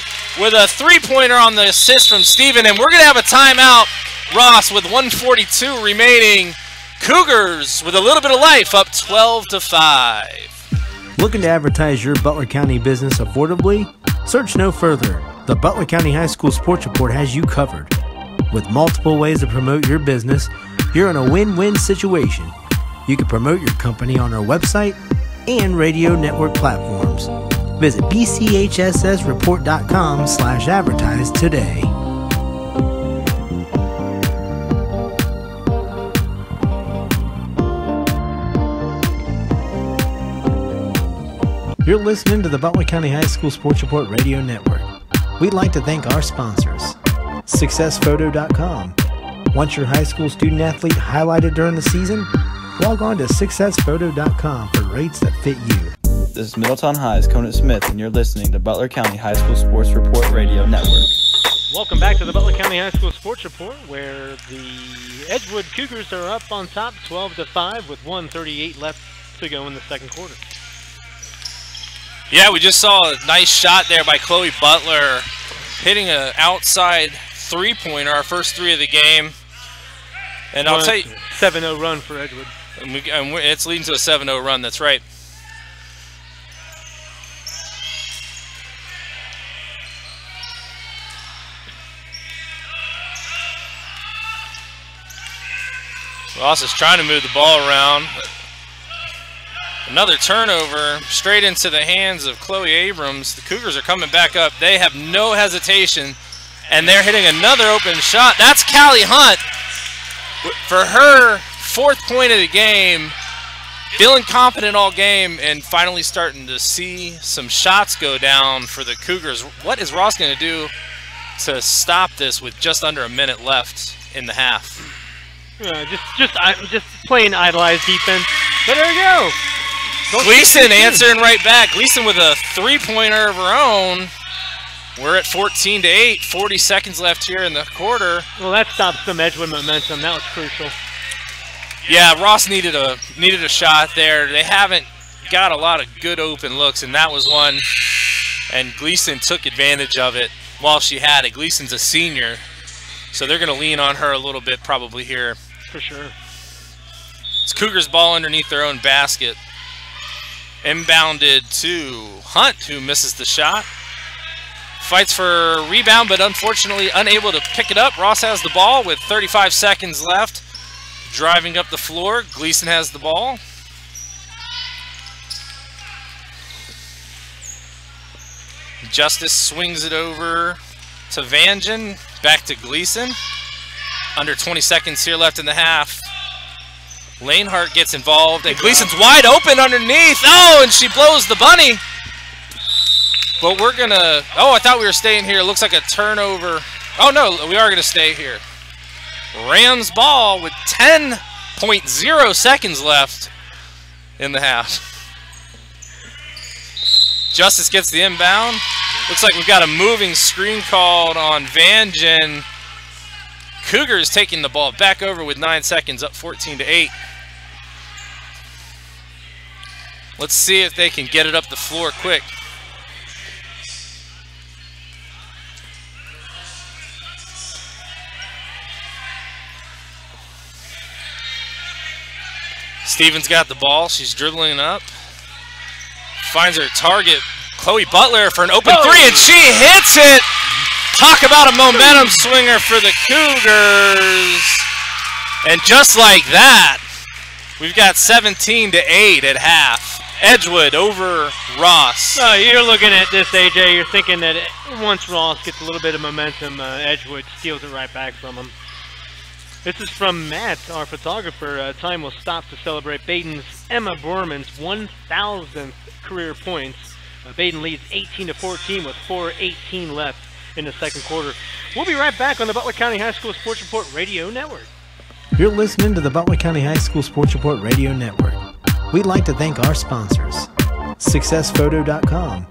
with a three-pointer on the assist from Steven. And we're going to have a timeout, Ross, with 1:42 remaining. Cougars with a little bit of life up 12-5. Looking to advertise your Butler County business affordably? Search no further. The Butler County High School Sports Report has you covered. With multiple ways to promote your business, you're in a win-win situation. You can promote your company on our website and radio network platforms. Visit bchssreport.com/advertise today. You're listening to the Butler County High School Sports Report Radio Network. We'd like to thank our sponsors, SuccessPhoto.com. Want your high school student athlete highlighted during the season? Log on to SuccessPhoto.com for rates that fit you. This is Middletown High's Conant Smith, and you're listening to Butler County High School Sports Report Radio Network. Welcome back to the Butler County High School Sports Report, where the Edgewood Cougars are up on top 12-5 with 1:38 left to go in the second quarter. Yeah, we just saw a nice shot there by Chloe Butler, hitting an outside three-pointer, our first 3 of the game. And I'll tell you, 7-0 run for Edgewood. And it's leading to a 7-0 run, that's right. Ross is trying to move the ball around. Another turnover straight into the hands of Chloe Abrams. The Cougars are coming back up. They have no hesitation, and they're hitting another open shot. That's Callie Hunt for her 4th point of the game. Feeling confident all game and finally starting to see some shots go down for the Cougars. What is Ross going to do to stop this with just under a minute left in the half? Just playing idolized defense. But there we go. Gleason answering right back. Gleason with a three-pointer of her own. We're at 14-8. 40 seconds left here in the quarter. Well, that stops some Edgewood momentum. That was crucial. Yeah, Ross needed a shot there. They haven't got a lot of good open looks, and that was one. And Gleason took advantage of it while she had it. Gleason's a senior, so they're going to lean on her a little bit probably here. For sure. It's Cougars ball underneath their own basket. Inbounded to Hunt, who misses the shot. Fights for a rebound, but unfortunately unable to pick it up. Ross has the ball with 35 seconds left. Driving up the floor, Gleason has the ball. Justice swings it over to Vangen. Back to Gleason. Under 20 seconds here left in the half. Lanehart gets involved, and Gleason's wide open underneath. Oh, and she blows the bunny. But we're going to... Oh, I thought we were staying here. It looks like a turnover. Oh, no, we are going to stay here. Rams ball with 10.0 seconds left in the half. Justice gets the inbound. Looks like we've got a moving screen called on Vangen. Cougars taking the ball back over with 9 seconds, up 14-8. Let's see if they can get it up the floor quick. Stevens got the ball. She's dribbling up. Finds her target, Chloe Butler, for an open three, and she hits it! Talk about a momentum swinger for the Cougars. And just like that, we've got 17-8 at half. Edgewood over Ross. You're looking at this, AJ. You're thinking that once Ross gets a little bit of momentum, Edgewood steals it right back from him. This is from Matt, our photographer. Time will stop to celebrate Baden's Emma Borman's 1,000th career points. Baden leads 18-14 with 4:18 left in the second quarter. We'll be right back on the Butler County High School Sports Report Radio Network. You're listening to the Butler County High School Sports Report Radio Network. We'd like to thank our sponsors, SuccessPhoto.com.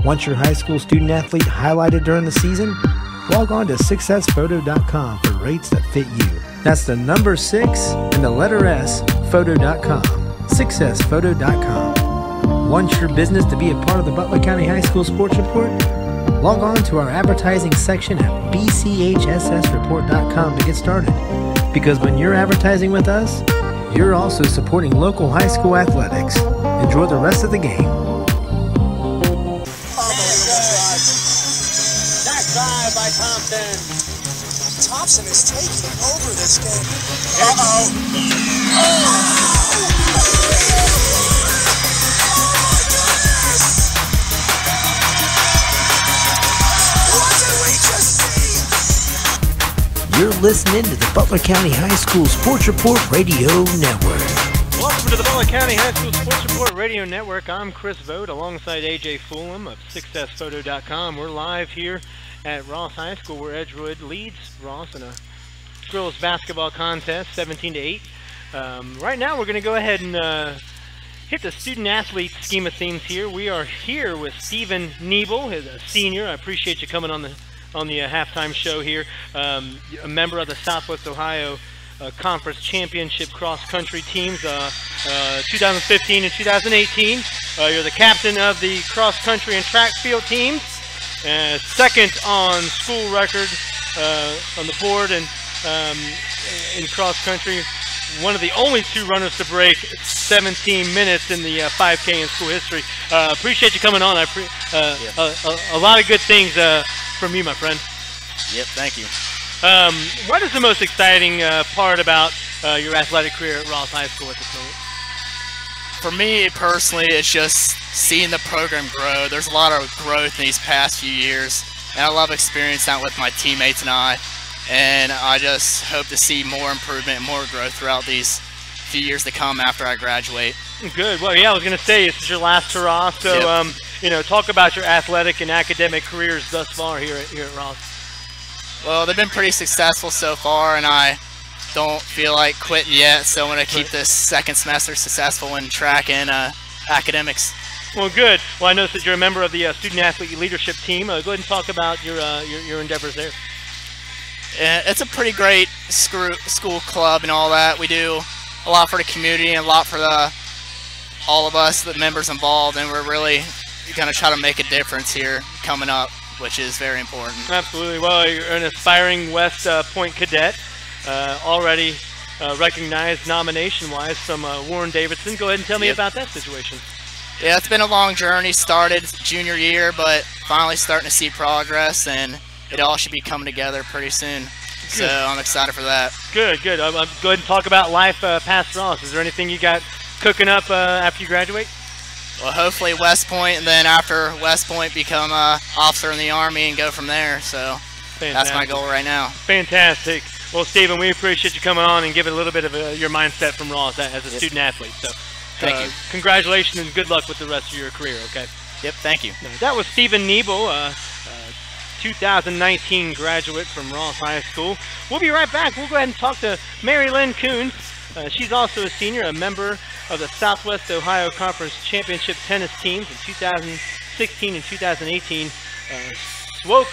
Want your high school student athlete highlighted during the season? Log on to SuccessPhoto.com for rates that fit you. That's the number 6 and the letter S, photo.com. SuccessPhoto.com. Want your business to be a part of the Butler County High School Sports Report? Log on to our advertising section at bchssreport.com to get started. Because when you're advertising with us, you're also supporting local high school athletics. Enjoy the rest of the game. Nice drive by Thompson. Thompson is taking over this game. You're listening to the Butler County High School Sports Report Radio Network. Welcome to the Butler County High School Sports Report Radio Network. I'm Chris Vogt alongside AJ Fullam of SuccessPhoto.com. We're live here at Ross High School where Edgewood leads Ross in a girls basketball contest, 17-8. Right now we're going to go ahead and hit the student-athlete scheme of things here. We are here with Stephen Niebel, a senior. I appreciate you coming on the halftime show here, a member of the Southwest Ohio Conference Championship cross-country teams, 2015 and 2018. You're the captain of the cross-country and track field teams, second on school record on the board and in cross-country. One of the only 2 runners to break 17 minutes in the 5K in school history. Appreciate you coming on. A lot of good things from you, my friend. Yep, thank you. What is the most exciting part about your athletic career at Ross High School at this moment? For me personally, it's just seeing the program grow. There's a lot of growth in these past few years, and I love experiencing that with my teammates and I just hope to see more improvement and more growth throughout these few years to come after I graduate. Good. Well, yeah, I was going to say, this is your last hurrah, so Yep. Talk about your athletic and academic careers thus far here at Ross. Well, they've been pretty successful so far, and I don't feel like quitting yet, so I'm going to keep this second semester successful in track and academics. Well, good. Well, I noticed that you're a member of the student-athlete leadership team. Go ahead and talk about your endeavors there. It's a pretty great school club and all that. We do a lot for the community and a lot for all of us, the members involved, and we're really going to try to make a difference here coming up, which is very important. Absolutely. Well, you're an aspiring West Point cadet, already recognized nomination-wise from Warren Davidson. Go ahead and tell me about that situation. Yeah, it's been a long journey. Started junior year, but finally starting to see progress, and it all should be coming together pretty soon. Good. So I'm excited for that. Good, good. Go ahead and talk about life past Ross. Is there anything you got cooking up after you graduate? Well, hopefully West Point, and then after West Point become an officer in the Army and go from there. So that's my goal right now. Fantastic. Well, Stephen, we appreciate you coming on and giving a little bit of your mindset from Ross as a student athlete. So thank you. Congratulations and good luck with the rest of your career, okay? Yep, thank you. That was Stephen Niebel, 2019 graduate from Ross High School. We'll be right back. We'll go ahead and talk to Mary Lynn Coons. She's also a senior, a member of the Southwest Ohio Conference Championship tennis teams in 2016 and 2018. SWOC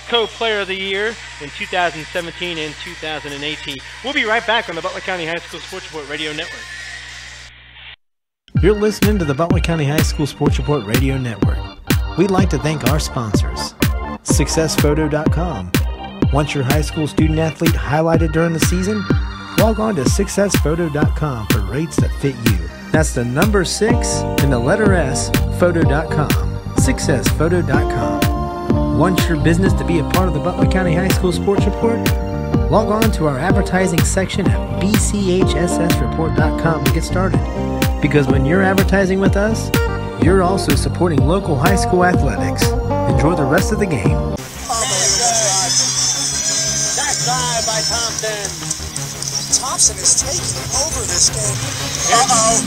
Co-Player of the Year in 2017 and 2018. We'll be right back on the Butler County High School Sports Report Radio Network. You're listening to the Butler County High School Sports Report Radio Network. We'd like to thank our sponsors, SuccessPhoto.com. Want your high school student athlete highlighted during the season? Log on to SuccessPhoto.com for rates that fit you. That's the number 6 and the letter S, photo.com. SuccessPhoto.com. Want your business to be a part of the Butler County High School Sports Report? Log on to our advertising section at bchssreport.com to get started. Because when you're advertising with us, you're also supporting local high school athletics. Enjoy the rest of the game. Backside by Thompson. Thompson is taking over this game. Uh-oh.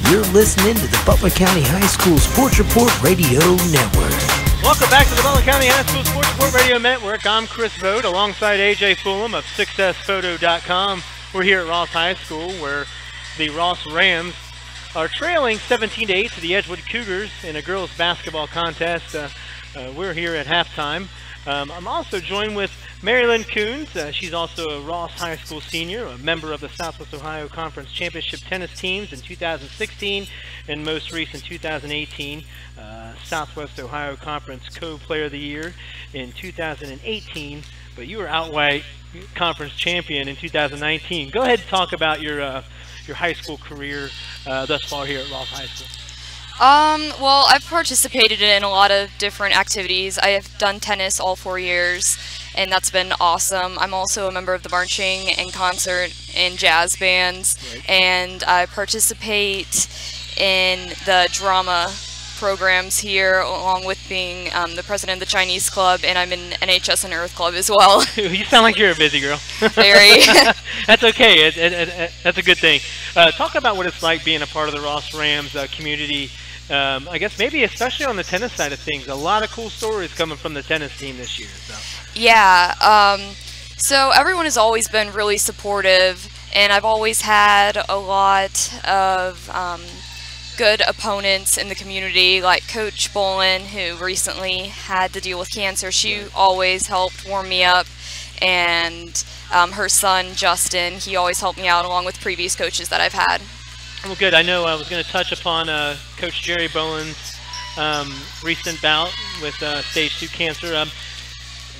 You're listening to the Butler County High School Sports Report Radio Network. Welcome back to the Butler County High School Sports Report Radio Network. I'm Chris Vogt alongside AJ Fullam of SuccessPhoto.com. We're here at Ross High School where the Ross Rams are trailing 17-8 to the Edgewood Cougars in a girls basketball contest. We're here at halftime. I'm also joined with Marilyn Coons. She's also a Ross High School senior, a member of the Southwest Ohio Conference Championship tennis teams in 2016 and most recent 2018. Southwest Ohio Conference Co-Player of the Year in 2018, but you were outright conference champion in 2019. Go ahead and talk about your high school career thus far here at Ross High School. Well, I've participated in a lot of different activities. I have done tennis all 4 years, and that's been awesome. I'm also a member of the marching and concert and jazz bands, and I participate in the drama programs here, along with being the president of the Chinese club, and I'm in NHS and Earth Club as well. You sound like you're a busy girl. Very. That's okay. That's a good thing. Talk about what it's like being a part of the Ross Rams community. I guess maybe especially on the tennis side of things. A lot of cool stories coming from the tennis team this year. So. Yeah. So everyone has always been really supportive, and I've always had a lot of good opponents in the community, like Coach Bolin, who recently had to deal with cancer. She always helped warm me up, and her son Justin, he always helped me out along with previous coaches that I've had. Well, good. I know I was going to touch upon Coach Jerry Boland's recent bout with stage 2 cancer.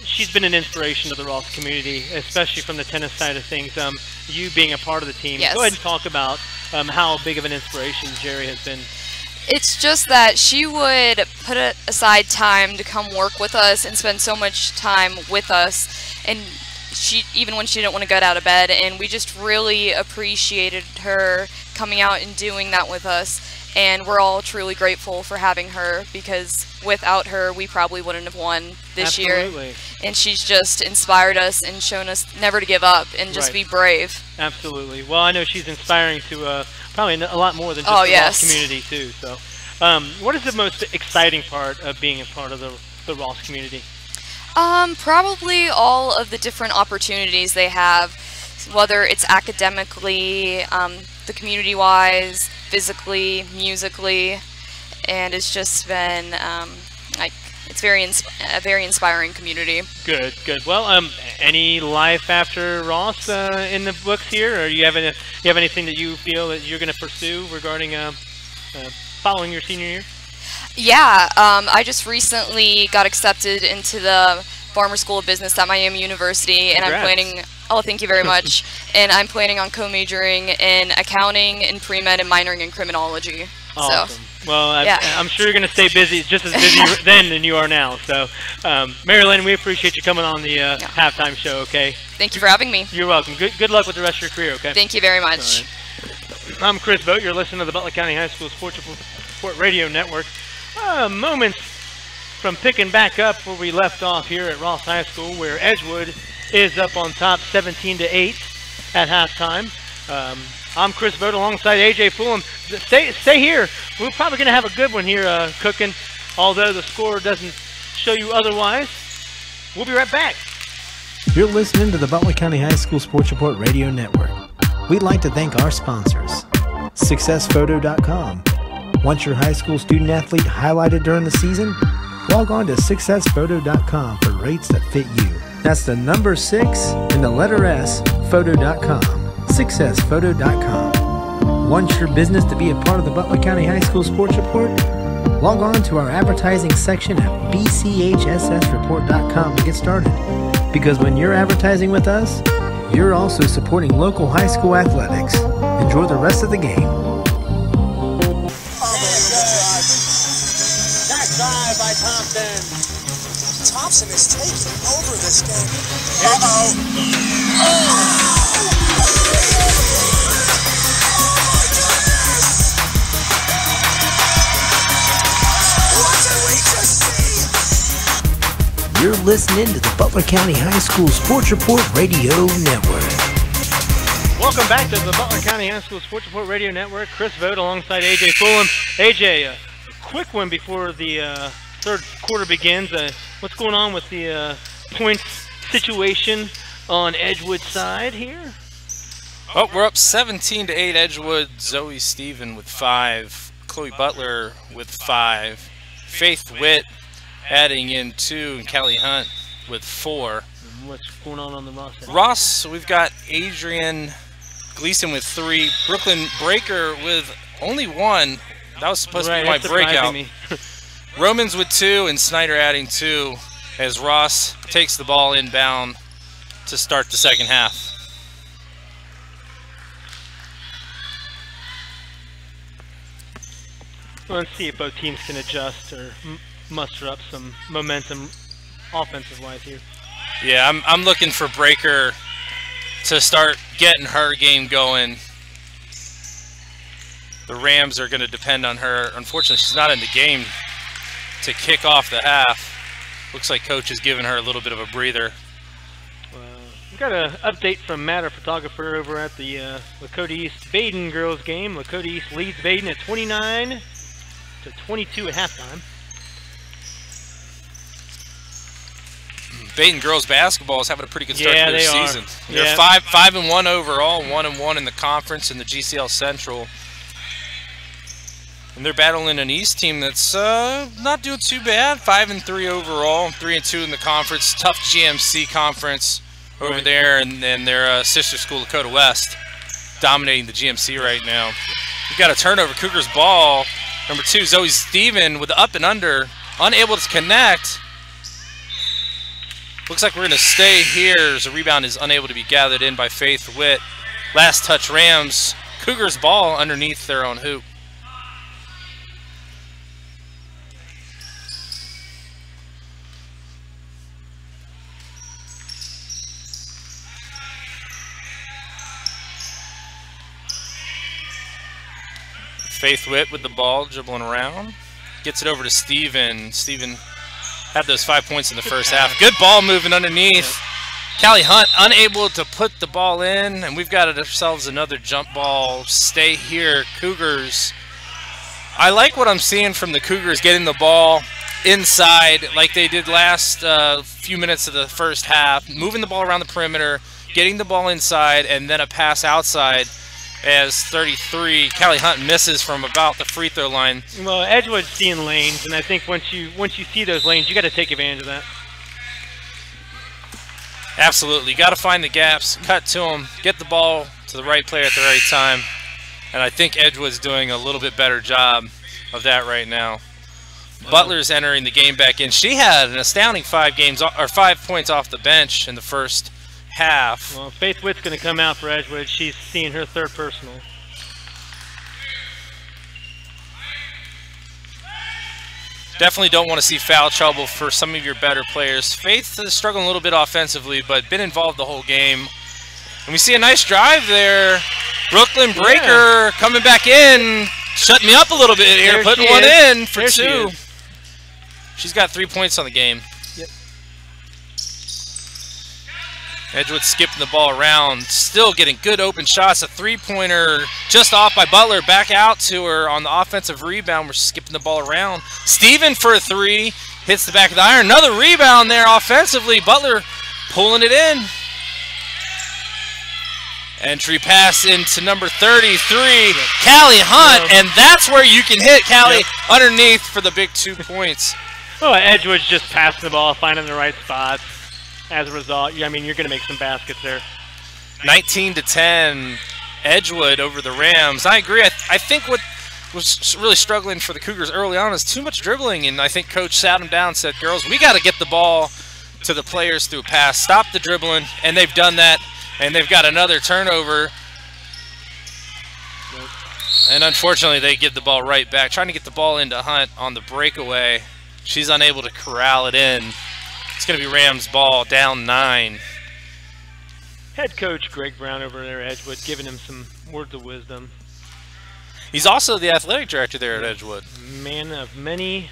She's been an inspiration to the Ross community, especially from the tennis side of things. You being a part of the team. Yes. Go ahead and talk about how big of an inspiration Jerry has been. It's just that she would put aside time to come work with us and spend so much time with us, and she, even when she didn't want to get out of bed, and we just really appreciated her coming out and doing that with us, and we're all truly grateful for having her, because without her we probably wouldn't have won this year. And she's just inspired us and shown us never to give up and just be brave. Absolutely. Well, I know she's inspiring to probably a lot more than just the Ross community too. So what is the most exciting part of being a part of the Ross community? Probably all of the different opportunities they have, whether it's academically, the community-wise, physically, musically, and it's just been it's a very inspiring community. Good. Well, any life after Ross in the books here, or you have anything that you feel that you're going to pursue regarding following your senior year? Yeah, I just recently got accepted into the Farmer School of Business at Miami University, and I'm planning. Oh, thank you very much. And I'm planning on co-majoring in accounting and pre-med and minoring in criminology. Awesome. So, well, I'm sure you're going to stay busy, just as busy then than you are now. So, Marilyn, we appreciate you coming on the halftime show. Okay. Thank you for having me. You're welcome. Good luck with the rest of your career. Okay. Thank you very much. Right. I'm Chris Vogt. You're listening to the Butler County High School Sports Report Radio Network. Moments from picking back up where we left off here at Ross High School, where Edgewood is up on top 17-8 at halftime. I'm Chris Vogt alongside AJ Fullam. Stay here. We're probably going to have a good one here cooking, although the score doesn't show you otherwise. We'll be right back. You're listening to the Butler County High School Sports Report Radio Network. We'd like to thank our sponsors, SuccessPhoto.com. Want your high school student athlete highlighted during the season? Log on to SuccessPhoto.com for rates that fit you. That's the number 6 and the letter S, photo.com. SuccessPhoto.com. Want your business to be a part of the Butler County High School Sports Report? Log on to our advertising section at bchssreport.com to get started. Because when you're advertising with us, you're also supporting local high school athletics. Enjoy the rest of the game. Thompson is taking over this game. You're listening to the Butler County High School Sports Report Radio Network. Welcome back to the Butler County High School Sports Report Radio Network. Chris Vogt alongside AJ Fullam. AJ, a quick one before the third quarter begins. What's going on with the points situation on Edgewood's side here? Oh, we're up 17-8 Edgewood. Zoe Stephen with 5. Chloe Butler with 5. Faith Witt adding in 2, and Callie Hunt with 4. And what's going on the Ross side? Ross, we've got Adrian Gleason with 3. Brooklyn Breaker with only 1. That was supposed to be my breakout. Romans with 2, and Snyder adding 2 as Ross takes the ball inbound to start the second half. Well, let's see if both teams can adjust or muster up some momentum offensive-wise here. Yeah, I'm looking for Breaker to start getting her game going. The Rams are going to depend on her. Unfortunately, she's not in the game to kick off the half. Looks like Coach is giving her a little bit of a breather. We've got an update from Matt, our photographer, over at the Lakota East Baden girls game. Lakota East leads Baden at 29-22 at halftime. Baden girls basketball is having a pretty good start to their season. Yeah. They're 5-1 overall, 1-1 in the conference in the GCL Central. And they're battling an East team that's not doing too bad. 5-3 overall, 3-2 in the conference. Tough GMC conference over there, and then their sister school, Lakota West, dominating the GMC right now. We've got a turnover. Cougars ball. Number 2, Zoe Stephen with the up and under, unable to connect. Looks like we're going to stay here as the rebound is unable to be gathered in by Faith Witt. Last touch Rams. Cougars ball underneath their own hoop. Faith Witt with the ball, dribbling around. Gets it over to Steven. Steven had those 5 points in the first half. Good ball moving underneath. Callie Hunt unable to put the ball in, and we've got ourselves another jump ball. Stay here, Cougars. I like what I'm seeing from the Cougars getting the ball inside like they did last few minutes of the first half, moving the ball around the perimeter, getting the ball inside, and then a pass outside as 33. Callie Hunt misses from about the free throw line. Well, Edgewood's seeing lanes, and I think once you see those lanes, you got to take advantage of that. Absolutely, you got to find the gaps, cut to them, get the ball to the right player at the right time, and I think Edgewood's doing a little bit better job of that right now. Butler's entering the game back in. She had an astounding 5 points off the bench in the first half. Well, Faith Witt's going to come out for Edgewood. She's seeing her third personal. Definitely don't want to see foul trouble for some of your better players. Faith is struggling a little bit offensively, but been involved the whole game. And we see a nice drive there. Brooklyn Breaker coming back in, shutting me up a little bit here, putting one in for 2. She's got 3 points on the game. Yep. Edgewood skipping the ball around, still getting good open shots. A 3-pointer just off by Butler, back out to her on the offensive rebound. We're skipping the ball around. Steven for a 3, hits the back of the iron. Another rebound there offensively. Butler pulling it in. Entry pass into number 33, Callie Hunt, and that's where you can hit Callie underneath for the big 2 points. Well, Edgewood's just passing the ball, finding the right spots. As a result, I mean, you're going to make some baskets there. 19-10, Edgewood over the Rams. I agree. I think what was really struggling for the Cougars early on is too much dribbling, and I think Coach sat them down and said, girls, we got to get the ball to the players through a pass. Stop the dribbling, and they've done that, and they've got another turnover. And unfortunately, they give the ball right back, trying to get the ball into Hunt on the breakaway. She's unable to corral it in. It's going to be Rams ball, down 9. Head coach Greg Brown over there at Edgewood giving him some words of wisdom. He's also the athletic director there at Edgewood. Man of many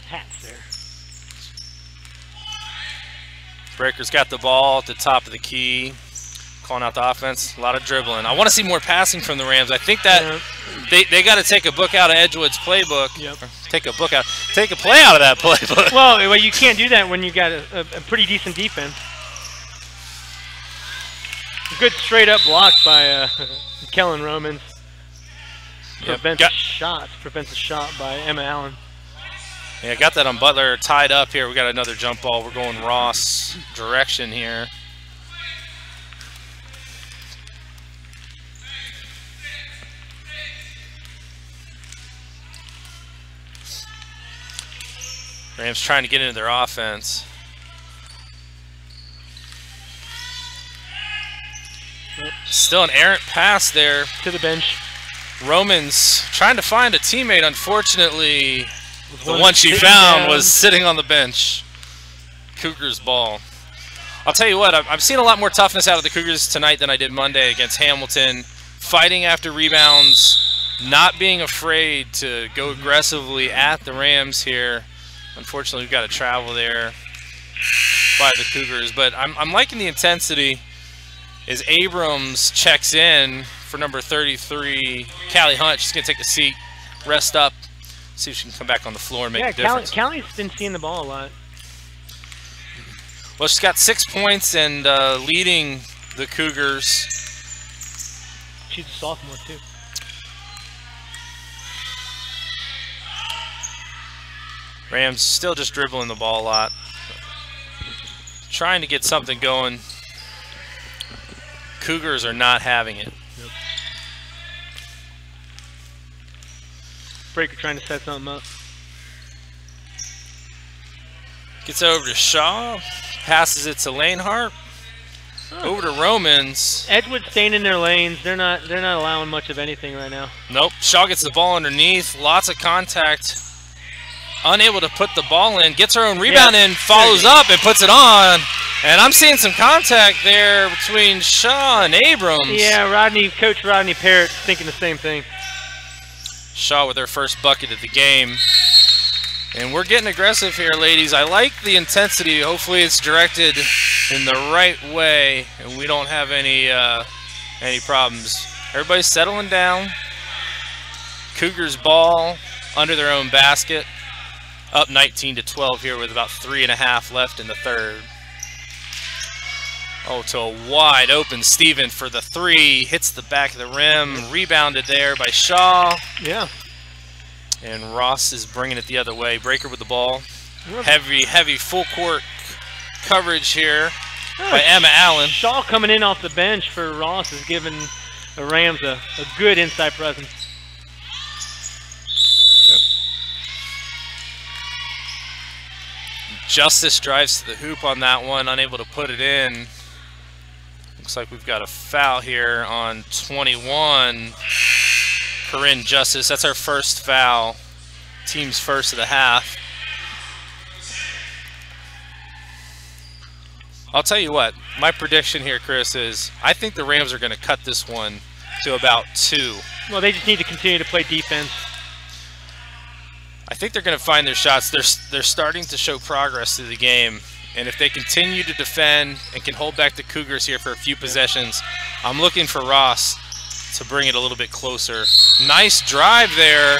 hats there. Breaker's got the ball at the top of the key, calling out the offense. A lot of dribbling. I want to see more passing from the Rams. I think that they got to take a book out of Edgewood's playbook. Yep. Take a play out of that playbook. Well, you can't do that when you got a pretty decent defense. Good straight up block by Kellen Romans. Prevents a shot by Emma Allen. Yeah, got that on Butler tied up here. We got another jump ball. We're going Ross direction here. Rams trying to get into their offense. Still an errant pass there to the bench. Romans trying to find a teammate. Unfortunately, the one she found was sitting on the bench. Cougars ball. I'll tell you what, I've seen a lot more toughness out of the Cougars tonight than I did Monday against Hamilton. Fighting after rebounds, not being afraid to go aggressively at the Rams here. Unfortunately, we've got to travel there by the Cougars, but I'm liking the intensity as Abrams checks in for number 33, Callie Hunt. She's going to take a seat, rest up, see if she can come back on the floor and make a difference. Callie's been seeing the ball a lot. Well, she's got 6 points and leading the Cougars. She's a sophomore, too. Rams still just dribbling the ball a lot. Trying to get something going. Cougars are not having it. Yep. Breaker trying to set something up. Gets over to Shaw. Passes it to Lanehart. Over to Romans. Edgewood staying in their lanes. They're not allowing much of anything right now. Nope. Shaw gets the ball underneath. Lots of contact. Unable to put the ball in. Gets her own rebound in. Follows up and puts it on. And I'm seeing some contact there between Shaw and Abrams. Yeah, Coach Rodney Parrott thinking the same thing. Shaw with her first bucket of the game. And we're getting aggressive here, ladies. I like the intensity. Hopefully it's directed in the right way and we don't have any problems. Everybody's settling down. Cougars ball under their own basket. Up 19-12 here with about 3.5 left in the third. Oh, to a wide open Steven for the 3. Hits the back of the rim. Rebounded there by Shaw. Yeah. And Ross is bringing it the other way. Breaker with the ball. Heavy full court coverage here by Emma Allen. Shaw coming in off the bench for Ross is giving the Rams a good inside presence. Justice drives to the hoop on that one, unable to put it in. Looks like we've got a foul here on 21. Corinne Justice, that's our first foul. Team's first of the half. I'll tell you what, my prediction here, Chris, is I think the Rams are going to cut this one to about 2. Well, they just need to continue to play defense. I think they're going to find their shots. They're starting to show progress through the game. And if they continue to defend and can hold back the Cougars here for a few possessions, I'm looking for Ross to bring it a little bit closer. Nice drive there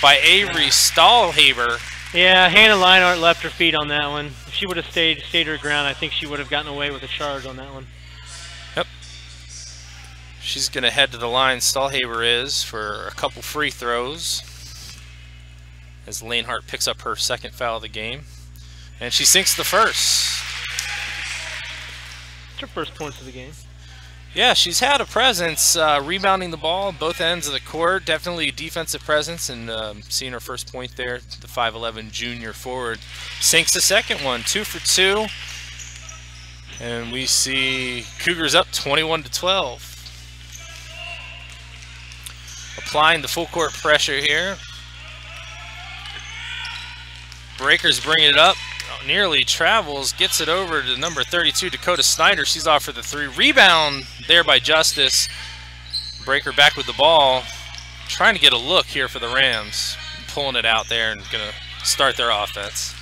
by Avery Stahlhaber. Yeah, Hannah Leinart left her feet on that one. If she would have stayed her ground, I think she would have gotten away with a charge on that one. Yep. She's going to head to the line, Stahlhaber is, for a couple free throws. As Lanehart picks up her second foul of the game. And she sinks the first. It's her first points of the game. Yeah, she's had a presence rebounding the ball both ends of the court. Definitely a defensive presence, and seeing her first point there, the 5'11" junior forward. Sinks the second one, 2 for 2. And we see Cougars up 21-12. Applying the full court pressure here. Breakers bringing it up. nearly travels, gets it over to number 32, Dakota Snyder. She's off for the 3. Rebound there by Justice. Breaker back with the ball. Trying to get a look here for the Rams. Pulling it out there and going to start their offense.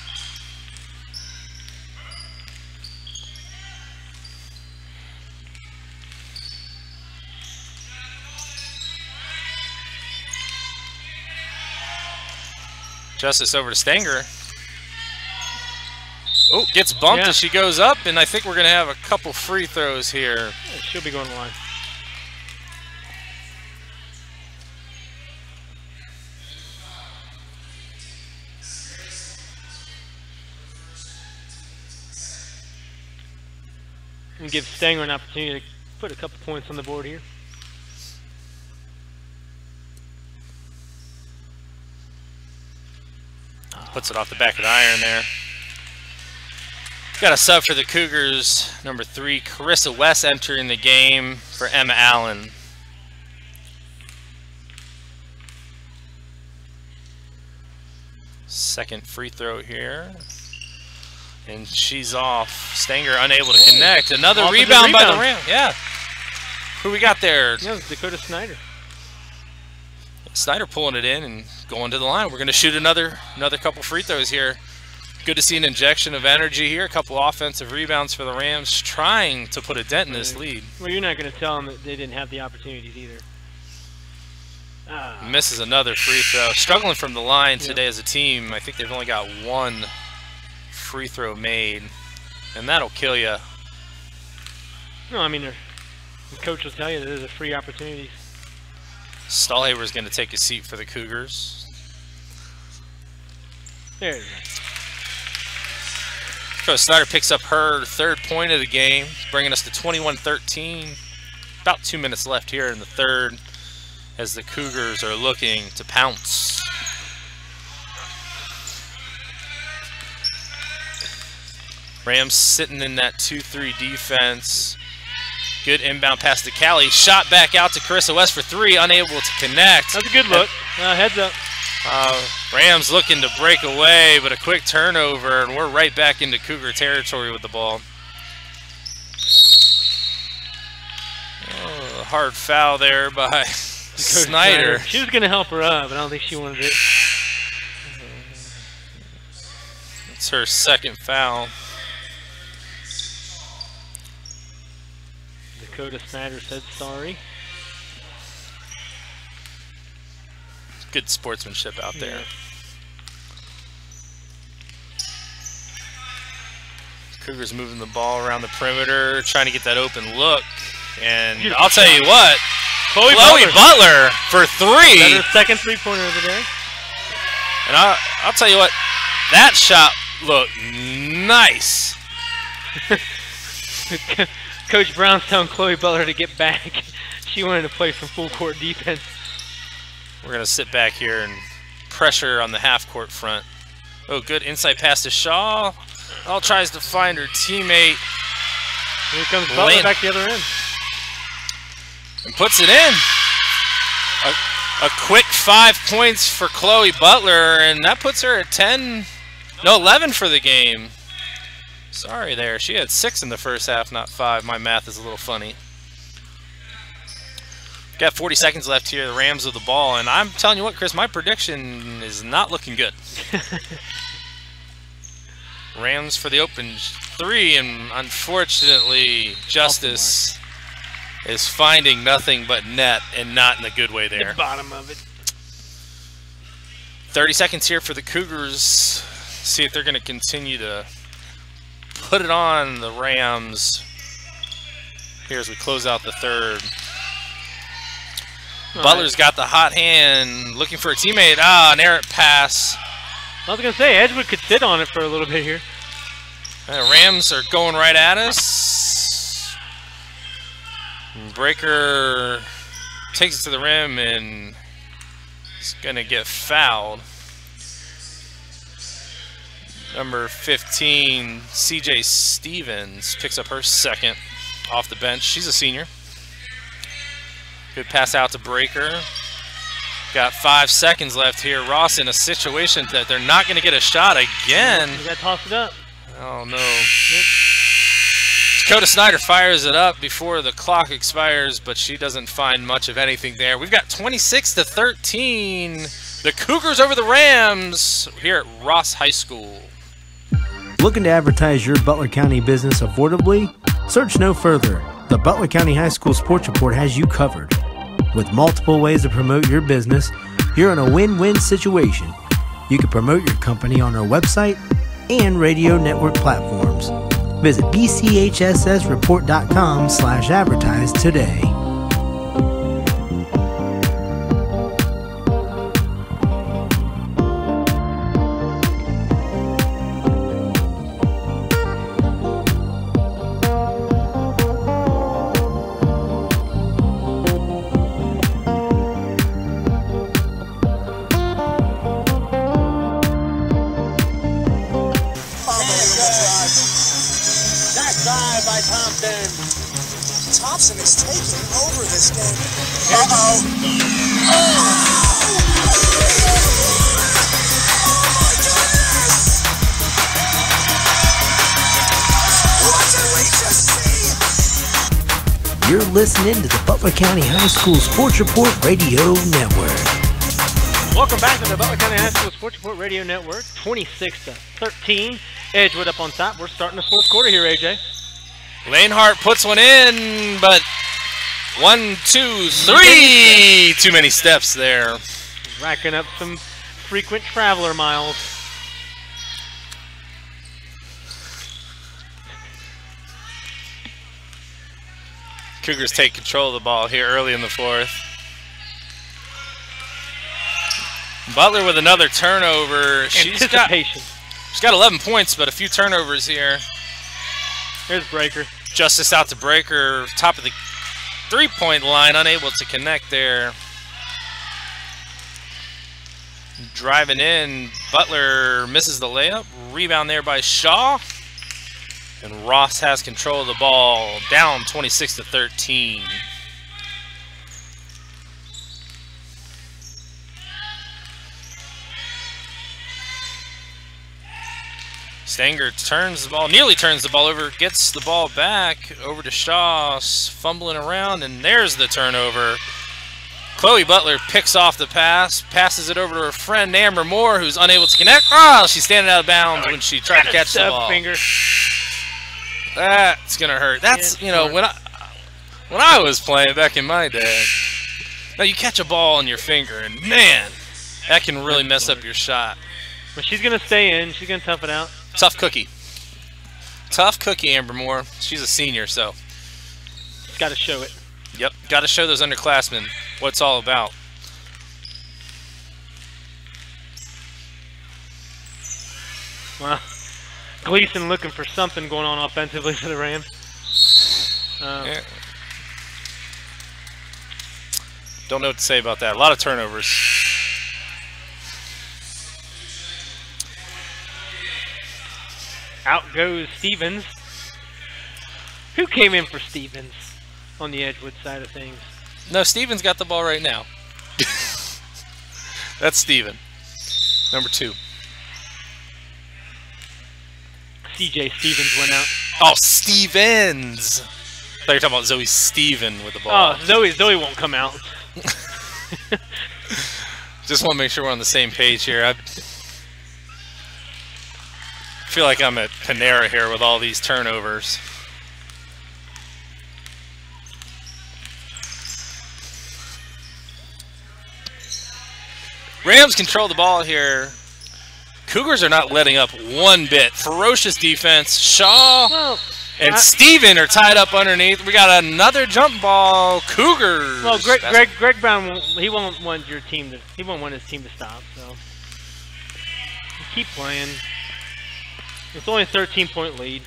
Justice over to Stanger. Oh, gets bumped as she goes up, and I think we're going to have a couple free throws here. She'll be going to the line. And give Stanger an opportunity to put a couple points on the board here. Puts it off the back of the iron there. Got a sub for the Cougars, number 3, Carissa West entering the game for Emma Allen. Second free throw here. And she's off. Stanger unable to connect. Another rebound by the Rams. Yeah. Who we got there? Yeah, Dakota Snyder. Snyder pulling it in and going to the line. We're going to shoot another couple free throws here. Good to see an injection of energy here. A couple offensive rebounds for the Rams, trying to put a dent in this lead. Well, you're not going to tell them that they didn't have the opportunities either. Misses another free throw. Struggling from the line today as a team. I think they've only got 1 free throw made, and that'll kill you. No, I mean, the coach will tell you that there's a free opportunities. Stahlhaber's going to take a seat for the Cougars. There it is. Coach Snyder picks up her 3rd point of the game, bringing us to 21-13. About 2 minutes left here in the 3rd as the Cougars are looking to pounce. Rams sitting in that 2-3 defense. Good inbound pass to Callie. Shot back out to Carissa West for 3, unable to connect. That's a good look. Heads up. Rams looking to break away, but a quick turnover, and we're right back into Cougar territory with the ball. Oh, a hard foul there by Snyder. She was going to help her up, but I don't think she wanted it. It's her 2nd foul. Dakota Snyder said sorry. Good sportsmanship out there. Cougars moving the ball around the perimeter, trying to get that open look. And I'll tell you what, Chloe Butler for 3. That's her 2nd three-pointer of the day. And I'll tell you what, that shot looked nice. Coach Brown's telling Chloe Butler to get back. She wanted to play some full-court defense. We're going to sit back here and pressure on the half-court front. Oh, good inside pass to Shaw. All tries to find her teammate. Here comes Butler back the other end. And puts it in. A quick 5 points for Chloe Butler, and that puts her at 11 for the game. Sorry there. She had 6 in the first half, not 5. My math is a little funny. Got 40 seconds left here. The Rams with the ball. And I'm telling you what, Chris, my prediction is not looking good. Rams for the open 3, and unfortunately, Justice is finding nothing but net, and not in a good way there. The bottom of it. 30 seconds here for the Cougars. See if they're going to continue to put it on the Rams here as we close out the 3rd. Butler's got the hot hand, looking for a teammate. An errant pass. I was going to say, Edgewood could sit on it for a little bit here. Rams are going right at us. Breaker takes it to the rim and is going to get fouled. Number 15, CJ Stevens, picks up her 2nd off the bench. She's a senior. Good pass out to Breaker. Got 5 seconds left here. Ross in a situation that they're not going to get a shot again. You got to toss it up. Oh, no. Dakota Snyder fires it up before the clock expires, but she doesn't find much of anything there. We've got 26-13. The Cougars over the Rams here at Ross High School. Looking to advertise your Butler County business affordably? Search no further. The Butler County High School Sports Report has you covered. With multiple ways to promote your business, you're in a win-win situation. You can promote your company on our website and radio network platforms. Visit bchssreport.com/advertise today. Thompson is taking over this game. Uh-oh. What did we just see? You're listening to the Butler County High School Sports Report Radio Network. Welcome back to the Butler County High School Sports Report Radio Network. 26-13. Edgewood up on top. We're starting the fourth quarter here, AJ. Lanehart puts one in, but 1, 2, 3. Too many steps there. Racking up some frequent traveler miles. Cougars take control of the ball here early in the fourth. Butler with another turnover. She's got 11 points, but a few turnovers here. Here's Breaker. Justice out to Breaker, top of the three-point line, unable to connect there. Driving in, Butler misses the layup. Rebound there by Shaw. And Ross has control of the ball, down 26-13. Stanger turns the ball, nearly turns the ball over, gets the ball back over to Shaw, fumbling around, and there's the turnover. Chloe Butler picks off the pass, passes it over to her friend Amber Moore, who's unable to connect. Oh, she's standing out of bounds when she tried to catch the ball. Finger. That's gonna hurt. That's, you know, when I was playing back in my day. Now you catch a ball on your finger, and man, that can really mess up your shot. But she's gonna stay in. She's gonna tough it out. Tough cookie. Tough cookie, Amber Moore. She's a senior, so. Got to show it. Yep, got to show those underclassmen what it's all about. Well, Gleason looking for something going on offensively for the Rams. Yeah. Don't know what to say about that. A lot of turnovers. Out goes Stevens. Who came in for Stevens on the Edgewood side of things? No, Stevens got the ball right now. That's Steven. Number 2. CJ Stevens went out. Oh, Stevens! I thought you were talking about Zoe Steven with the ball. Oh, Zoe won't come out. Just want to make sure we're on the same page here. I feel like I'm at Panera here with all these turnovers. Rams control the ball here. Cougars are not letting up one bit. Ferocious defense. Shaw and Steven are tied up underneath. We got another jump ball. Cougars. Well, Greg Brown, he won't want your team to. He won't want his team to stop. So keep playing. It's only a 13-point lead.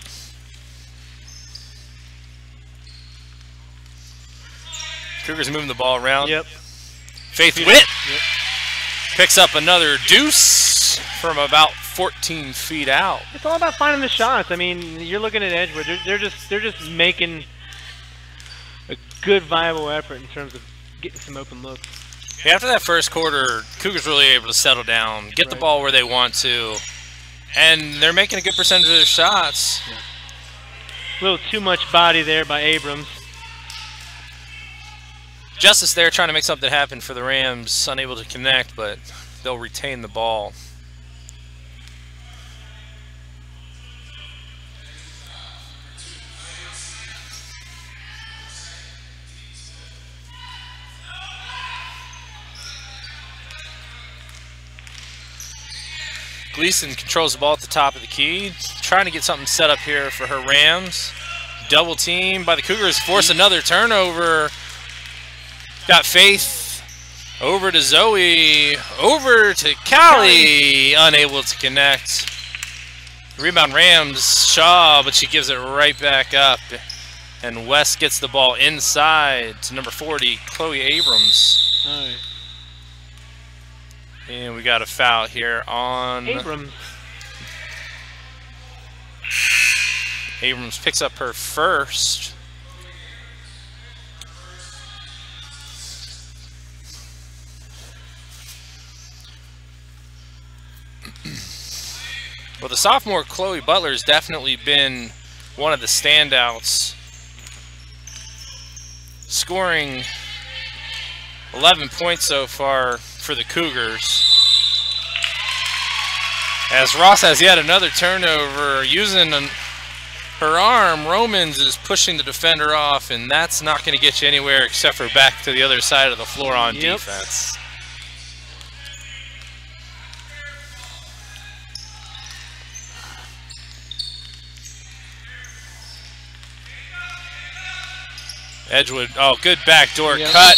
Cougars moving the ball around. Yep. Faith Witt picks up another deuce from about 14 feet out. It's all about finding the shots. I mean, you're looking at Edgewood. They're just making a good, viable effort in terms of getting some open looks. After that first quarter, Cougars really able to settle down, get the ball where they want to, And they're making a good percentage of their shots. A little too much body there by Abrams. Justice there trying to make something happen for the Rams, unable to connect, but they'll retain the ball. Gleason controls the ball at the top of the key, trying to get something set up here for her Rams. Double team by the Cougars, force another turnover. Got Faith over to Zoe, over to Callie, unable to connect. Rebound Rams, Shaw, but she gives it right back up. And West gets the ball inside to number 40, Chloe Abrams. All right. And we got a foul here on Abrams. Abrams picks up her first. Well, the sophomore Chloe Butler has definitely been one of the standouts, scoring 11 points so far for the Cougars. As Ross has yet another turnover, using her arm, Romans is pushing the defender off, and that's not going to get you anywhere except for back to the other side of the floor on defense. Edgewood, oh, good backdoor cut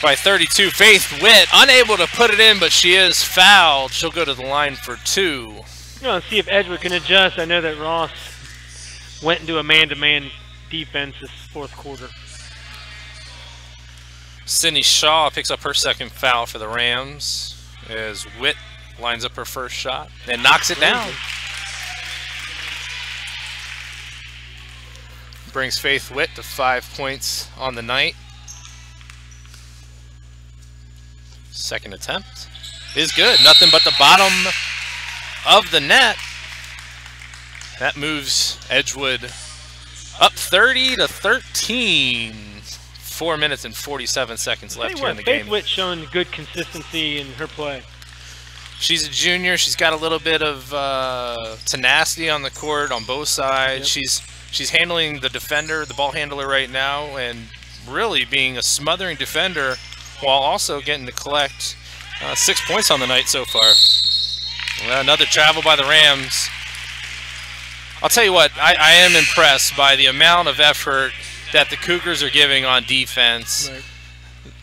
by 32. Faith Witt, unable to put it in, but she is fouled. She'll go to the line for 2. Let's see if Edgewood can adjust. I know that Ross went into a man-to-man defense this fourth quarter. Sydney Shaw picks up her second foul for the Rams as Witt lines up her first shot and knocks it down. Brings Faith Witt to 5 points on the night. Second attempt is good. Nothing but the bottom of the net. That moves Edgewood up 30-13. 4 minutes and 47 seconds left here in the game. Faith Witt showing good consistency in her play. She's a junior. She's got a little bit of tenacity on the court on both sides. She's handling the defender, the ball handler right now, and really being a smothering defender while also getting to collect 6 points on the night so far. Well, another travel by the Rams. I'll tell you what, I am impressed by the amount of effort that the Cougars are giving on defense. Right.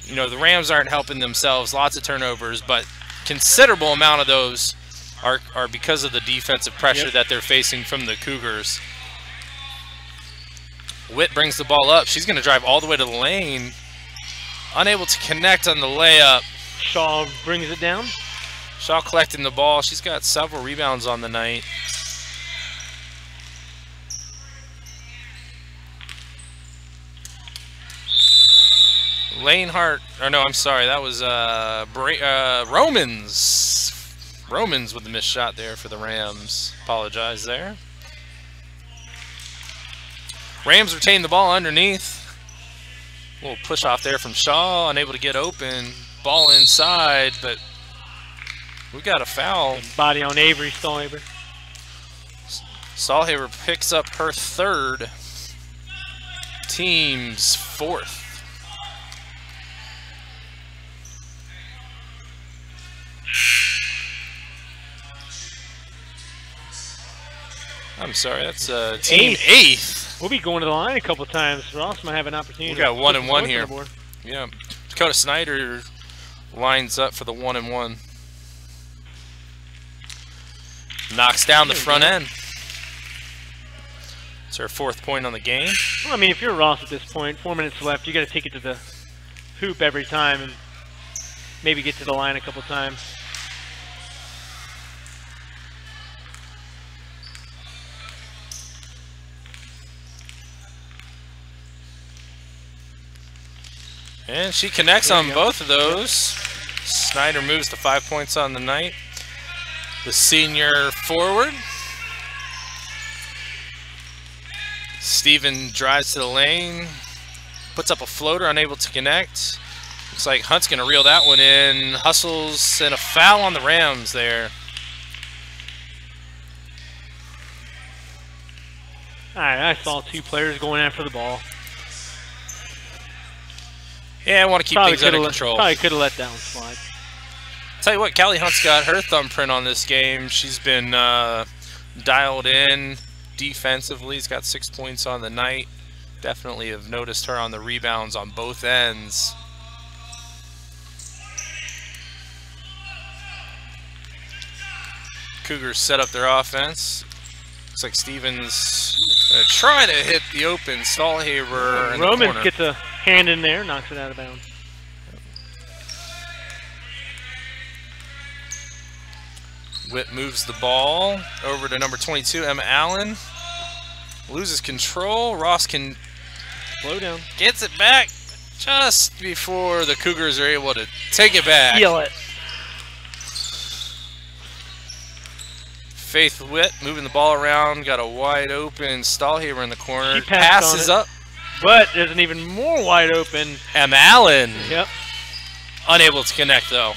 You know, the Rams aren't helping themselves, lots of turnovers, but considerable amount of those are because of the defensive pressure that they're facing from the Cougars. Witt brings the ball up. She's going to drive all the way to the lane. Unable to connect on the layup. Shaw brings it down. Shaw collecting the ball. She's got several rebounds on the night. Lanehart, or no, I'm sorry, that was Romans. Romans with the missed shot there for the Rams. Apologize there. Rams retain the ball underneath. A little push off there from Shaw, unable to get open. Ball inside, but we got a foul. Body on Avery, Stallhaber. Stallhaber picks up her third. Team's fourth. I'm sorry, that's team eighth. We'll be going to the line a couple times. Ross might have an opportunity. We got 1 and 1 here. Yeah, Dakota Snyder lines up for the 1 and 1. Knocks down the front end. It's her 4th point on the game. Well, I mean, if you're Ross at this point, 4 minutes left, you got to take it to the hoop every time and maybe get to the line a couple times. And she connects on both of those. Snyder moves to 5 points on the night. the senior forward. Steven drives to the lane, puts up a floater, unable to connect. Looks like Hunt's going to reel that one in. Hustles, and a foul on the Rams there. All right, I saw 2 players going after the ball. Yeah, I want to keep things under control. Probably could have let that one slide. Tell you what, Callie Hunt's got her thumbprint on this game. She's been dialed in defensively. She's got 6 points on the night. Definitely have noticed her on the rebounds on both ends. Cougars set up their offense. Looks like Stevens going to try to hit the open Stahlhaber in the Romans corner. gets a hand in there, knocks it out of bounds. Witt moves the ball over to number 22, Emma Allen. Loses control. Ross can slow down. Gets it back just before the Cougars are able to take it back. Steal it. Faith Witt moving the ball around. Got a wide open Stahlhaber in the corner. She passed Passes on it, up. But there's an even more wide open Emma Allen. Yep. Unable to connect though.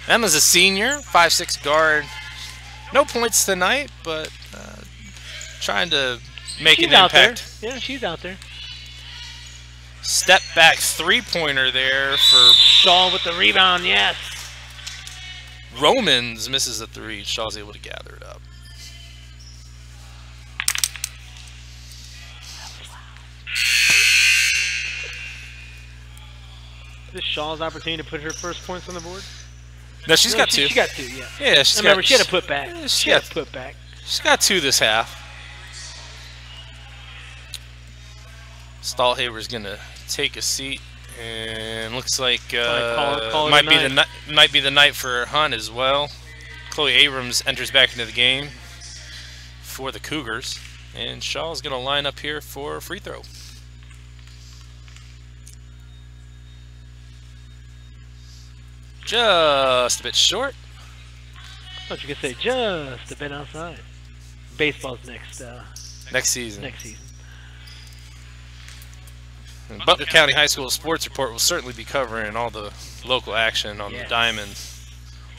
Emma's a senior, 5'6" guard. No points tonight, but trying to make an out impact. There. Yeah, she's out there. Step back 3-pointer there for Shaw with the rebound, yes. Romans misses the 3. Shaw's able to gather it up. This Shaw's opportunity to put her first points on the board. No, she's got 2. She got 2, yeah. Yeah, she had a put back. She had a put back. She's got 2 this half. Stahlhaber's gonna take a seat, and looks like might be the night for Hunt as well. Chloe Abrams enters back into the game for the Cougars, and Shaw's gonna line up here for a free throw. Just a bit short. I thought you could say just a bit outside. Baseball's next season. Next season. And Butler County High School Sports Report will certainly be covering all the local action on the diamond.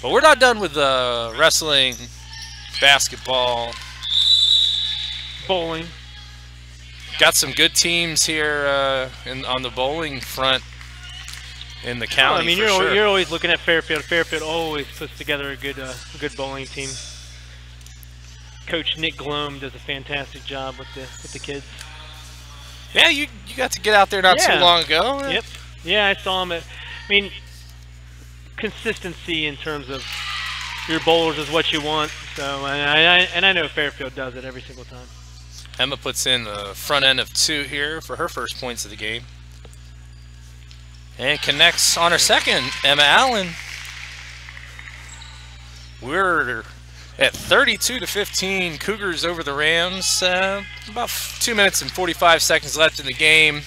But we're not done with wrestling, basketball, bowling. Got some good teams here on the bowling front in the county. I mean, you're always looking at Fairfield. Fairfield always puts together a good bowling team. Coach Nick Gloam does a fantastic job with the kids. Yeah, you got to get out there not too long ago. Yep. Yeah, I saw him. I mean, consistency in terms of your bowlers is what you want. So, and I know Fairfield does it every single time. Emma puts in the front end of 2 here for her first points of the game. And connects on her second, Emma Allen. We're at 32-15, Cougars over the Rams. About 2 minutes and 45 seconds left in the game.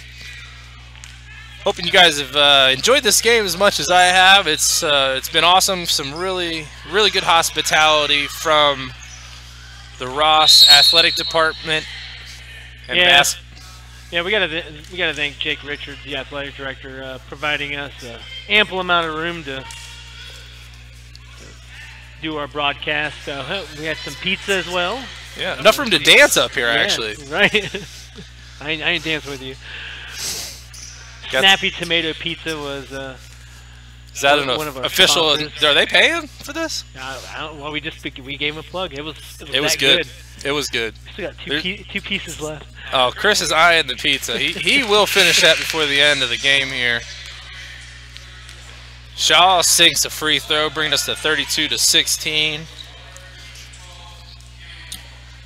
Hoping you guys have enjoyed this game as much as I have. It's been awesome. Some really good hospitality from the Ross Athletic Department and Yeah, we gotta thank Jake Richards, the athletic director, providing us an ample amount of room to do our broadcast. We had some pizza as well. Yeah, enough room to dance up here, actually. Right. I ain't dance with you. Snappy Tomato Pizza was. Is that an official? Sponsors. Are they paying for this? Well, we gave them a plug. It was good. It was good. We still got two pieces left. Oh, Chris is eyeing the pizza. He will finish that before the end of the game here. Shaw sinks a free throw, bringing us to 32-16.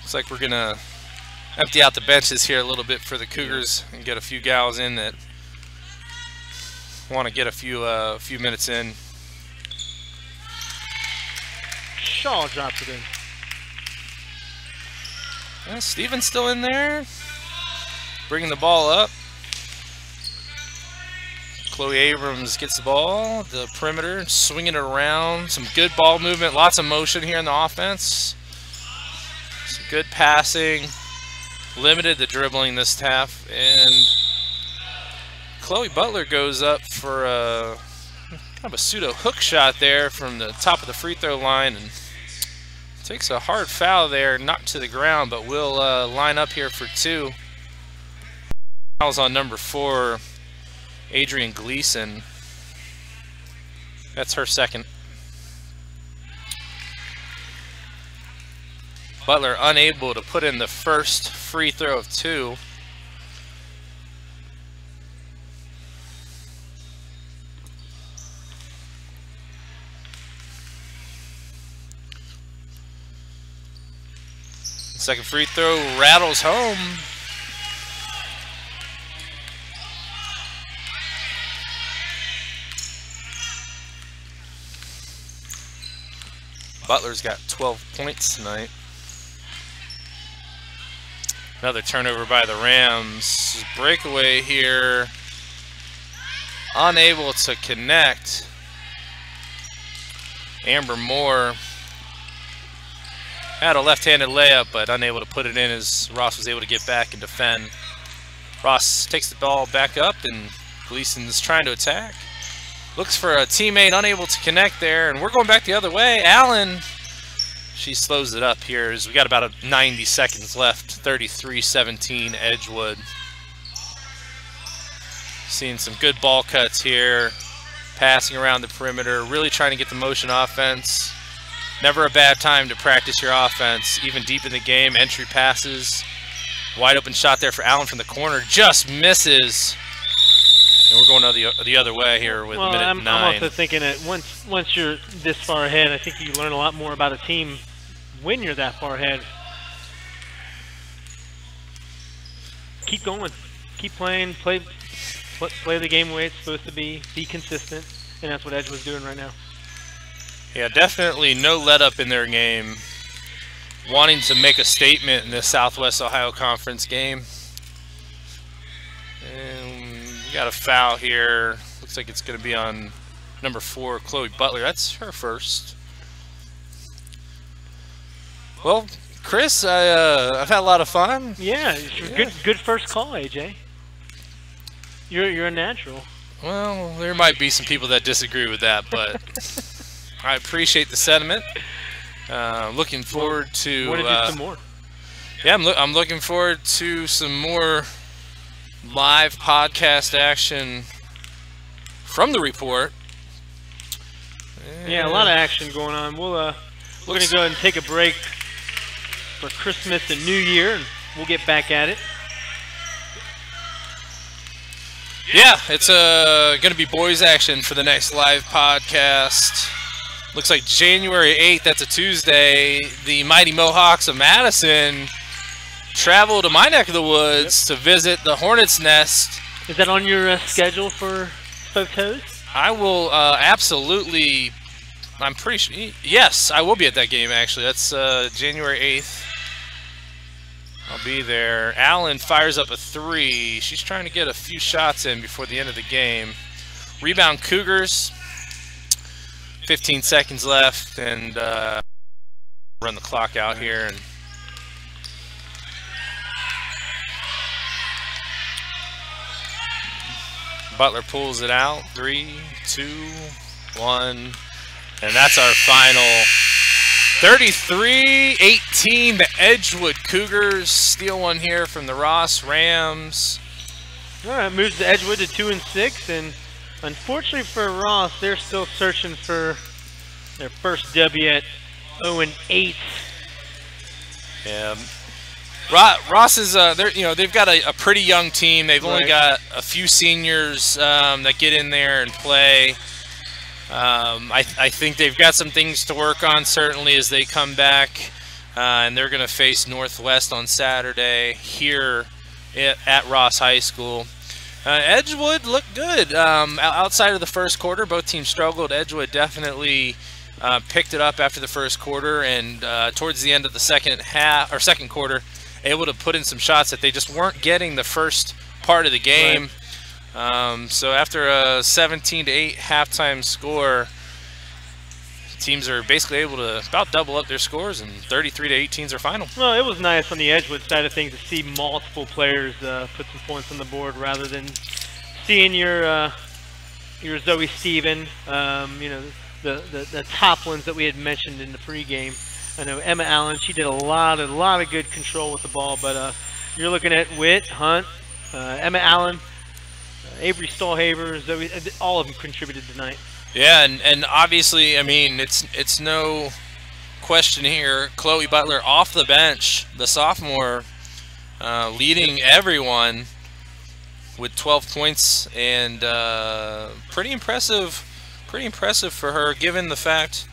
Looks like we're gonna empty out the benches here a little bit for the Cougars and get a few gals in that want to get a few minutes in. Shaw drops it in. Steven's still in there, bringing the ball up. Chloe Abrams gets the ball, the perimeter, swinging it around. Some good ball movement, lots of motion here in the offense. Some good passing, limited the dribbling this half, and Chloe Butler goes up for a kind of a pseudo hook shot there from the top of the free throw line and takes a hard foul there, knocked to the ground, but will line up here for 2. Fouls on number 4, Adrian Gleason. That's her second. Butler unable to put in the first free throw of 2. Second free throw rattles home. Butler's got 12 points tonight. Another turnover by the Rams. Breakaway here. Unable to connect. Amber Moore had a left-handed layup, but unable to put it in as Ross was able to get back and defend. Ross takes the ball back up, and Gleason's trying to attack. Looks for a teammate, unable to connect there, and we're going back the other way. Allen, she slows it up here as we got about 90 seconds left. 33-17 Edgewood. Seeing some good ball cuts here, passing around the perimeter, really trying to get the motion offense. Never a bad time to practice your offense, even deep in the game. Entry passes. Wide open shot there for Allen from the corner. Just misses. And we're going the other way here with minute 9. I'm also thinking that once you're this far ahead, I think you learn a lot more about a team when you're that far ahead. Keep going. Keep playing. Play the game the way it's supposed to be. Be consistent. And that's what Edgewood's doing right now. Yeah, definitely no let up in their game. Wanting to make a statement in this Southwest Ohio Conference game. And we got a foul here. Looks like it's going to be on number 4, Chloe Butler. That's her first. Well, Chris, I've had a lot of fun. Yeah, good first call, AJ. You're a natural. Well, there might be some people that disagree with that, but I appreciate the sentiment. Looking forward to some more. Yeah, I'm looking forward to some more live podcast action from the report. Yeah, a lot of action going on. We're going to go ahead and take a break for Christmas and New Year, and we'll get back at it. Yeah, it's going to be boys action for the next live podcast. Looks like January 8th, that's a Tuesday. The Mighty Mohawks of Madison travel to my neck of the woods to visit the Hornets' Nest. Is that on your schedule for photos? I will absolutely, I'm pretty sure, yes, I will be at that game actually. That's January 8th. I'll be there. Allen fires up a 3. She's trying to get a few shots in before the end of the game. Rebound Cougars. 15 seconds left, and run the clock out here. And Butler pulls it out. 3, 2, 1, and that's our final. 33-18, the Edgewood Cougars steal one here from the Ross Rams. All right, moves the Edgewood to 2-6, and unfortunately for Ross, they're still searching for their first W at 0-8. Yeah, Ross is they've got a pretty young team. They've only got a few seniors that get in there and play. I think they've got some things to work on certainly as they come back, and they're going to face Northwest on Saturday here at Ross High School. Edgewood looked good outside of the first quarter. Both teams struggled. Edgewood definitely picked it up after the first quarter, and towards the end of the second quarter, able to put in some shots that they just weren't getting the first part of the game. So after a 17-8 halftime score, teams are basically able to about double up their scores, and 33-18 is our final. Well, it was nice on the Edgewood side of things to see multiple players put some points on the board rather than seeing your Zoe Steven, the top ones that we had mentioned in the pregame. I know Emma Allen, she did a lot of good control with the ball, but you're looking at Witt, Hunt, Emma Allen, Avery Stahlhaber, Zoe, all of them contributed tonight. Yeah, and obviously, I mean, it's no question here. Chloe Butler off the bench, the sophomore, leading everyone with 12 points, and pretty impressive for her, given the fact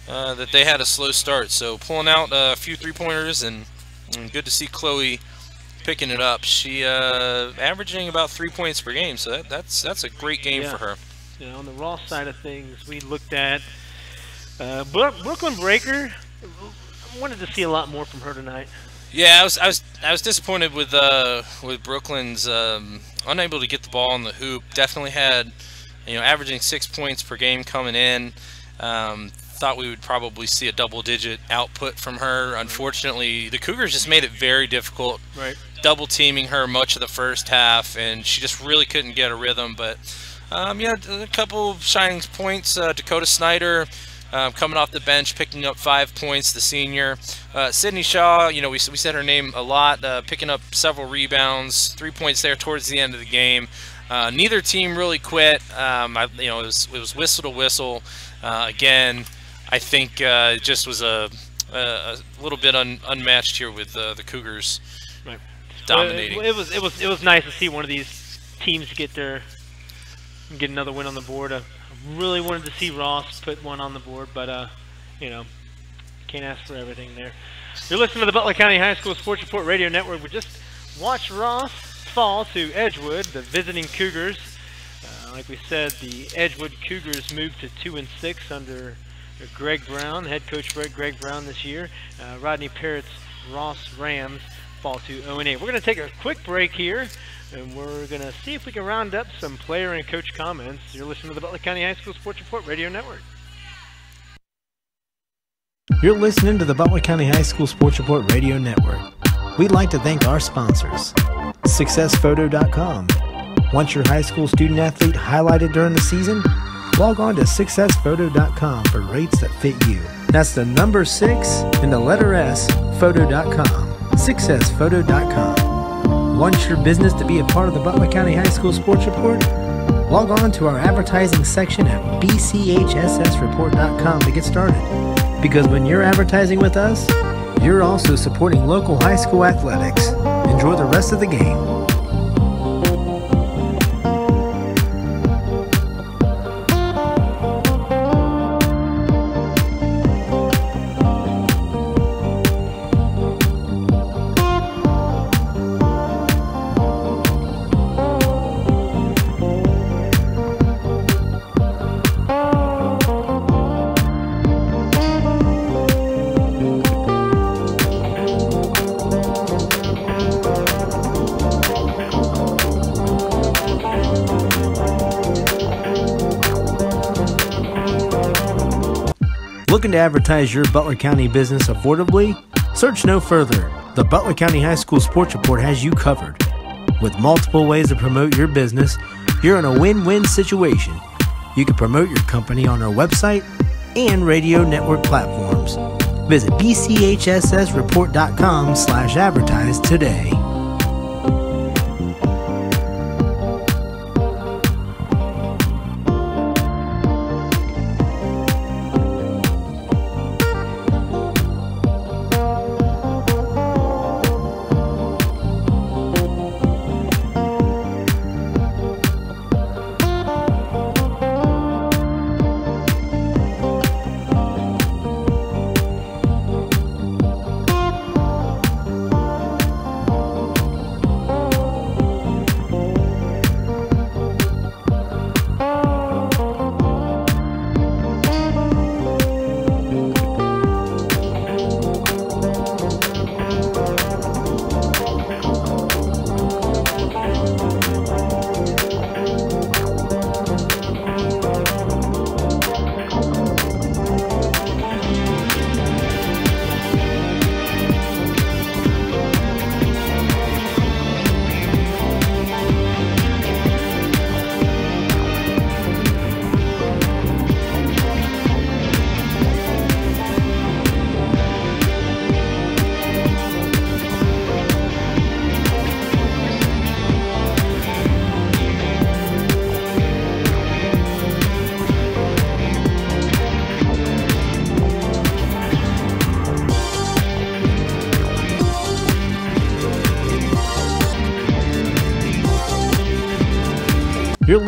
that they had a slow start. So pulling out a few three-pointers, and good to see Chloe picking it up. She averaging about 3 points per game, so that's a great game for her. You know, on the Ross side of things, we looked at Brooklyn Breaker. Wanted to see a lot more from her tonight. Yeah, I was disappointed with Brooklyn's unable to get the ball on the hoop. Definitely had, averaging 6 points per game coming in. Thought we would probably see a double-digit output from her. Unfortunately, the Cougars just made it very difficult. Right. Double teaming her much of the first half, and she just really couldn't get a rhythm. But a couple shining points. Dakota Snyder coming off the bench, picking up 5 points, the senior. Sydney Shaw, we said her name a lot, picking up several rebounds, 3 points there towards the end of the game. Neither team really quit. It was whistle to whistle. Again, I think it just was a little bit unmatched here with the Cougars dominating. It was nice to see one of these teams get another win on the board. I really wanted to see Ross put one on the board, but can't ask for everything there. You're listening to the Butler County High School Sports Report Radio Network. We just watched Ross fall to Edgewood, the visiting Cougars. Like we said, the Edgewood Cougars moved to 2-6 under Greg Brown, head coach Greg Brown this year. Rodney Parrott's Ross Rams fall to 0-8. We're going to take a quick break here, and we're going to see if we can round up some player and coach comments. You're listening to the Butler County High School Sports Report Radio Network. You're listening to the Butler County High School Sports Report Radio Network. We'd like to thank our sponsors, SuccessPhoto.com. Want your high school student athlete highlighted during the season? Log on to SuccessPhoto.com for rates that fit you. That's the number 6 and the letter S, photo.com. SuccessPhoto.com. Want your business to be a part of the Butler County High School Sports Report? Log on to our advertising section at bchssreport.com to get started. Because when you're advertising with us, you're also supporting local high school athletics. Enjoy the rest of the game. Looking to advertise your Butler County business affordably? Search no further. The Butler County High School Sports Report has you covered. With multiple ways to promote your business, you're in a win-win situation. You can promote your company on our website and radio network platforms. Visit bchssreport.com/advertise today.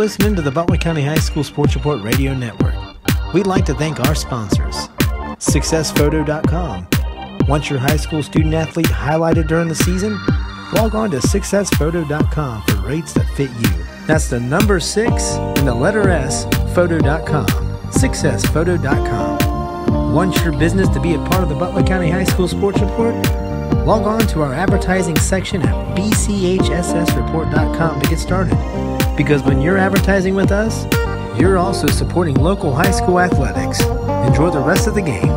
listening to the Butler County High School Sports Report Radio Network. We'd like to thank our sponsors, SuccessPhoto.com. Want your high school student athlete highlighted during the season? Log on to SuccessPhoto.com for rates that fit you. That's the number 6 and the letter S, photo.com. SuccessPhoto.com. Want your business to be a part of the Butler County High School Sports Report? Log on to our advertising section at bchssreport.com to get started. Because when you're advertising with us, you're also supporting local high school athletics. Enjoy the rest of the game.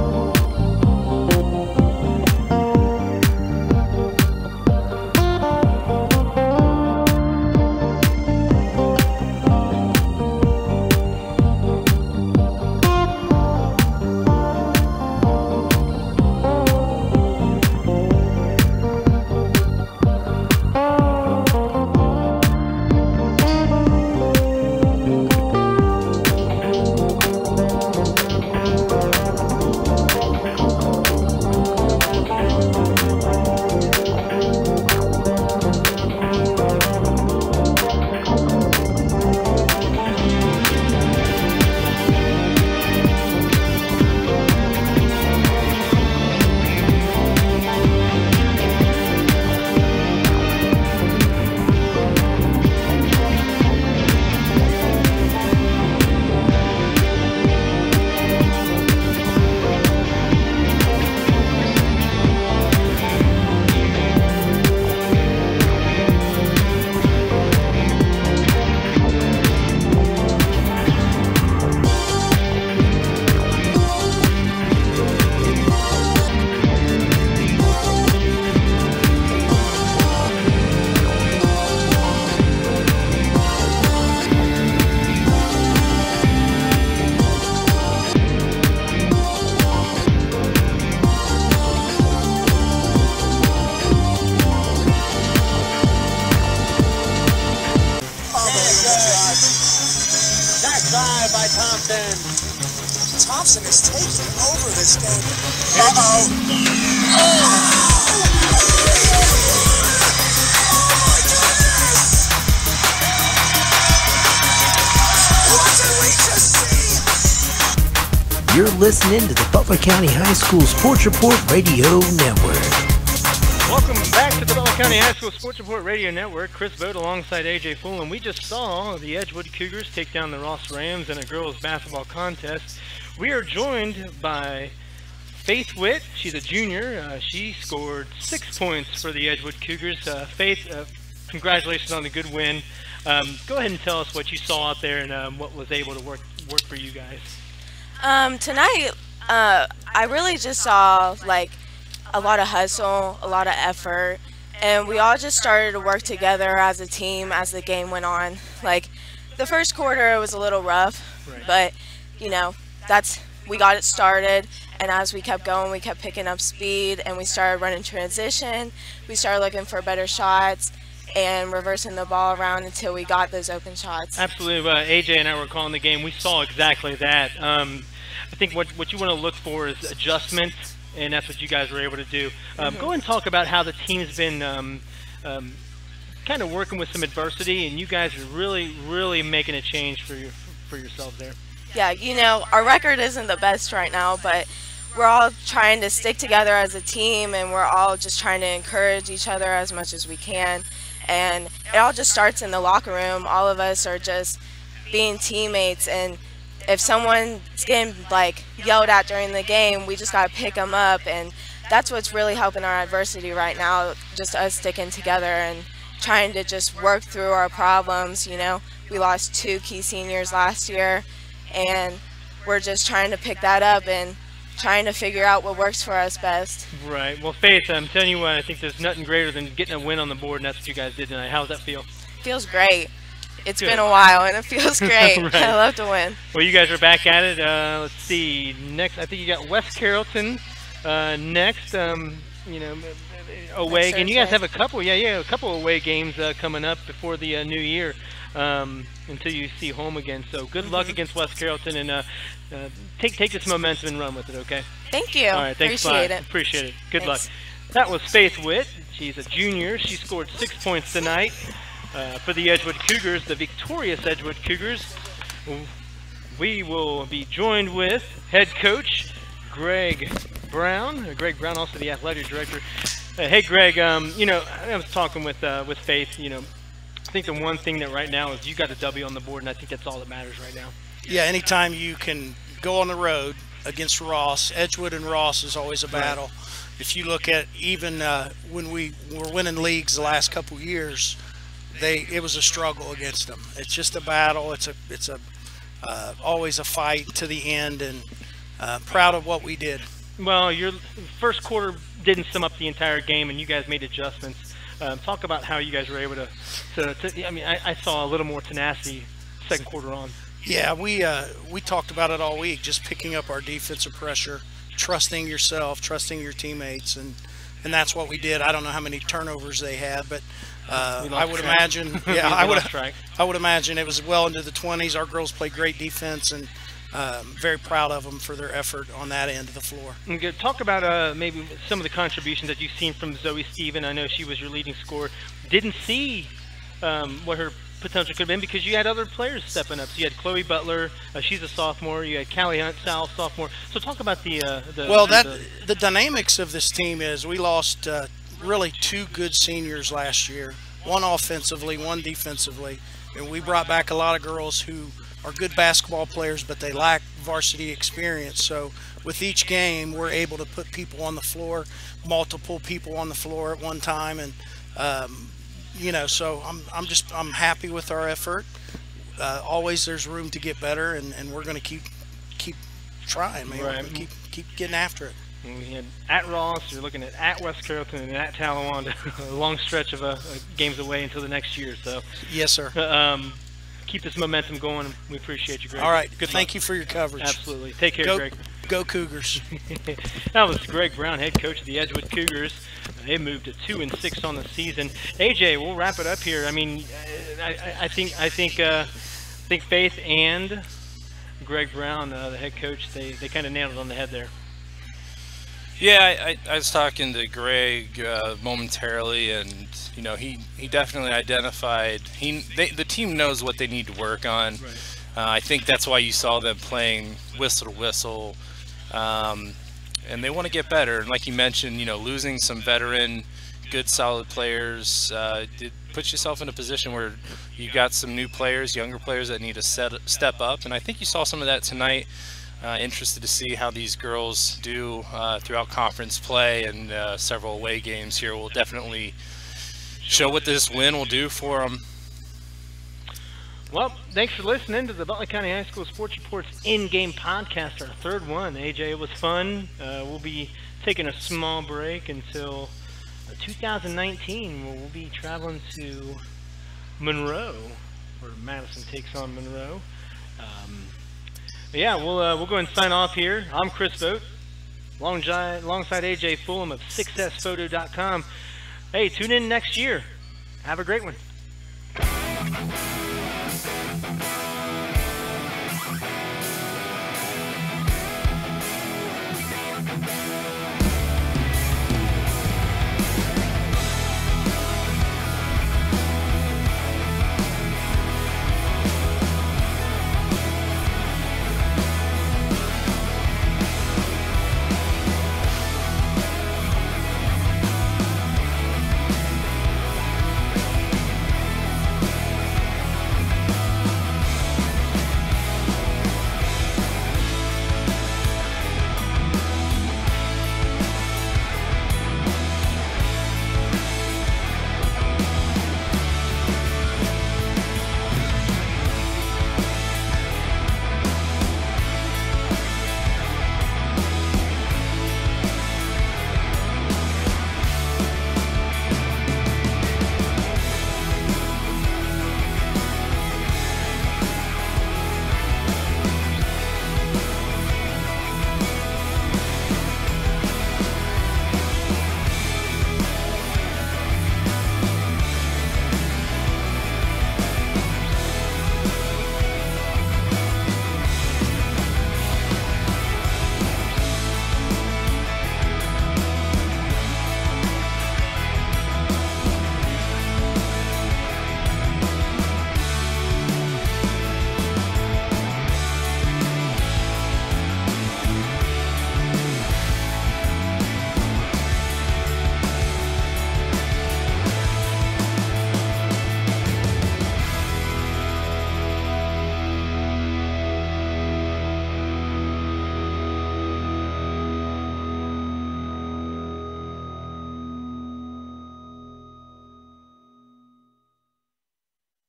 Thompson is taking over this game. Uh-oh. What did we just see? You're listening to the Butler County High School Sports Report Radio Network. Welcome back to the Butler County High School Sports Report Radio Network. Chris Vogt alongside AJ Fullam. We just saw the Edgewood Cougars take down the Ross Rams in a girls basketball contest. We are joined by Faith Witt. She's a junior. She scored 6 points for the Edgewood Cougars. Faith, congratulations on the good win. Go ahead and tell us what you saw out there and what was able to work for you guys. Tonight, I really just saw like a lot of hustle, a lot of effort, and we all just started to work together as a team as the game went on. Like the first quarter was a little rough, Right. but you know, we got it started, and as we kept going, we kept picking up speed, and we started running transition. We started looking for better shots and reversing the ball around until we got those open shots. Absolutely. AJ and I were calling the game. We saw exactly that. I think what you want to look for is adjustment, and that's what you guys were able to do. Go and talk about how the team's been kind of working with some adversity, and you guys are really making a change for yourselves there. Yeah, you know, our record isn't the best right now, but we're all trying to stick together as a team, and we're all just trying to encourage each other as much as we can. And it all just starts in the locker room. All of us are just being teammates, and if someone's getting like yelled at during the game, we just got to pick them up, and that's what's really helping our adversity right now, just us sticking together and trying to just work through our problems. You know, we lost 2 key seniors last year, and we're just trying to pick that up and trying to figure out what works for us best. Right. Well, Faith, I'm telling you what, I think there's nothing greater than getting a win on the board, and that's what you guys did tonight. How does that feel? Feels great. It's Good. been a while, and it feels great. Right. I love to win. Well, you guys are back at it. Let's see. Next, I think you got West Carrollton next. You know, away again. You guys have a couple. Yeah, a couple away games coming up before the new year. Until you see home again. So good luck against West Carrollton, and take this momentum and run with it. Okay. Thank you. All right. Thanks. Appreciate it. Appreciate it. Good Thanks. luck. That was Faith Witt. She's a junior. She scored 6 points tonight. for the Edgewood Cougars, the victorious Edgewood Cougars, we will be joined with head coach Greg Brown. Greg Brown, also the athletic director. Hey, Greg. You know, I was talking with Faith. You know, I think the one thing that right now is you got a W on the board, and I think that's all that matters right now. Yeah, anytime you can go on the road against Ross, Edgewood and Ross is always a battle. Right. If you look at even when we were winning leagues the last couple years, it was a struggle against them. It's just a battle. It's always a fight to the end, and proud of what we did. Well, your first quarter didn't sum up the entire game, and you guys made adjustments. Talk about how you guys were able to I mean, I saw a little more tenacity second quarter on. Yeah, we talked about it all week, just picking up our defensive pressure, trusting yourself, trusting your teammates, and that's what we did. I don't know how many turnovers they had, but I would imagine, yeah, I would imagine it was well into the 20s. Our girls played great defense, and very proud of them for their effort on that end of the floor. Good. Talk about maybe some of the contributions that you've seen from Zoe Stephen. I know she was your leading scorer. Didn't see what her potential could have been because you had other players stepping up. So you had Chloe Butler, she's a sophomore. You had Callie Hunt, sophomore. So talk about the dynamics of this team is we lost really two good seniors last year, one offensively, one defensively, and we brought back a lot of girls who are good basketball players, but they lack varsity experience. So with each game, we're able to put people on the floor, multiple people on the floor at one time, and you know, so I'm happy with our effort. Always there's room to get better, and we're going to keep trying, man. Right. We're gonna keep getting after it. And we had at Ross, you're looking at West Carrollton, and at Talawanda, a long stretch of games away until the next year. So yes, sir. Keep this momentum going. We appreciate you, Greg. All right. Good. Thank you for your coverage. Absolutely. Take care, Greg. Go Cougars. That was Greg Brown, head coach of the Edgewood Cougars. They moved to 2-6 on the season. AJ, we'll wrap it up here. I mean, I think Faith and Greg Brown, the head coach, they kind of nailed it on the head there. Yeah, I was talking to Greg momentarily, and you know he definitely identified the team knows what they need to work on. Right. I think that's why you saw them playing whistle to whistle, and they want to get better. And like you mentioned, you know, losing some veteran, good, solid players puts yourself in a position where you got some new players, younger players that need to step up. And I think you saw some of that tonight. Interested to see how these girls do throughout conference play, and several away games here will definitely show what this win will do for them. Well, thanks for listening to the Butler County High School Sports Reports in-game podcast, our third one. AJ, it was fun. We'll be taking a small break until 2019, where we'll be traveling to Monroe, where Madison takes on Monroe. Yeah, we'll go ahead and sign off here. I'm Chris Vogt, alongside AJ Fullam of SuccessPhoto.com. Hey, tune in next year. Have a great one.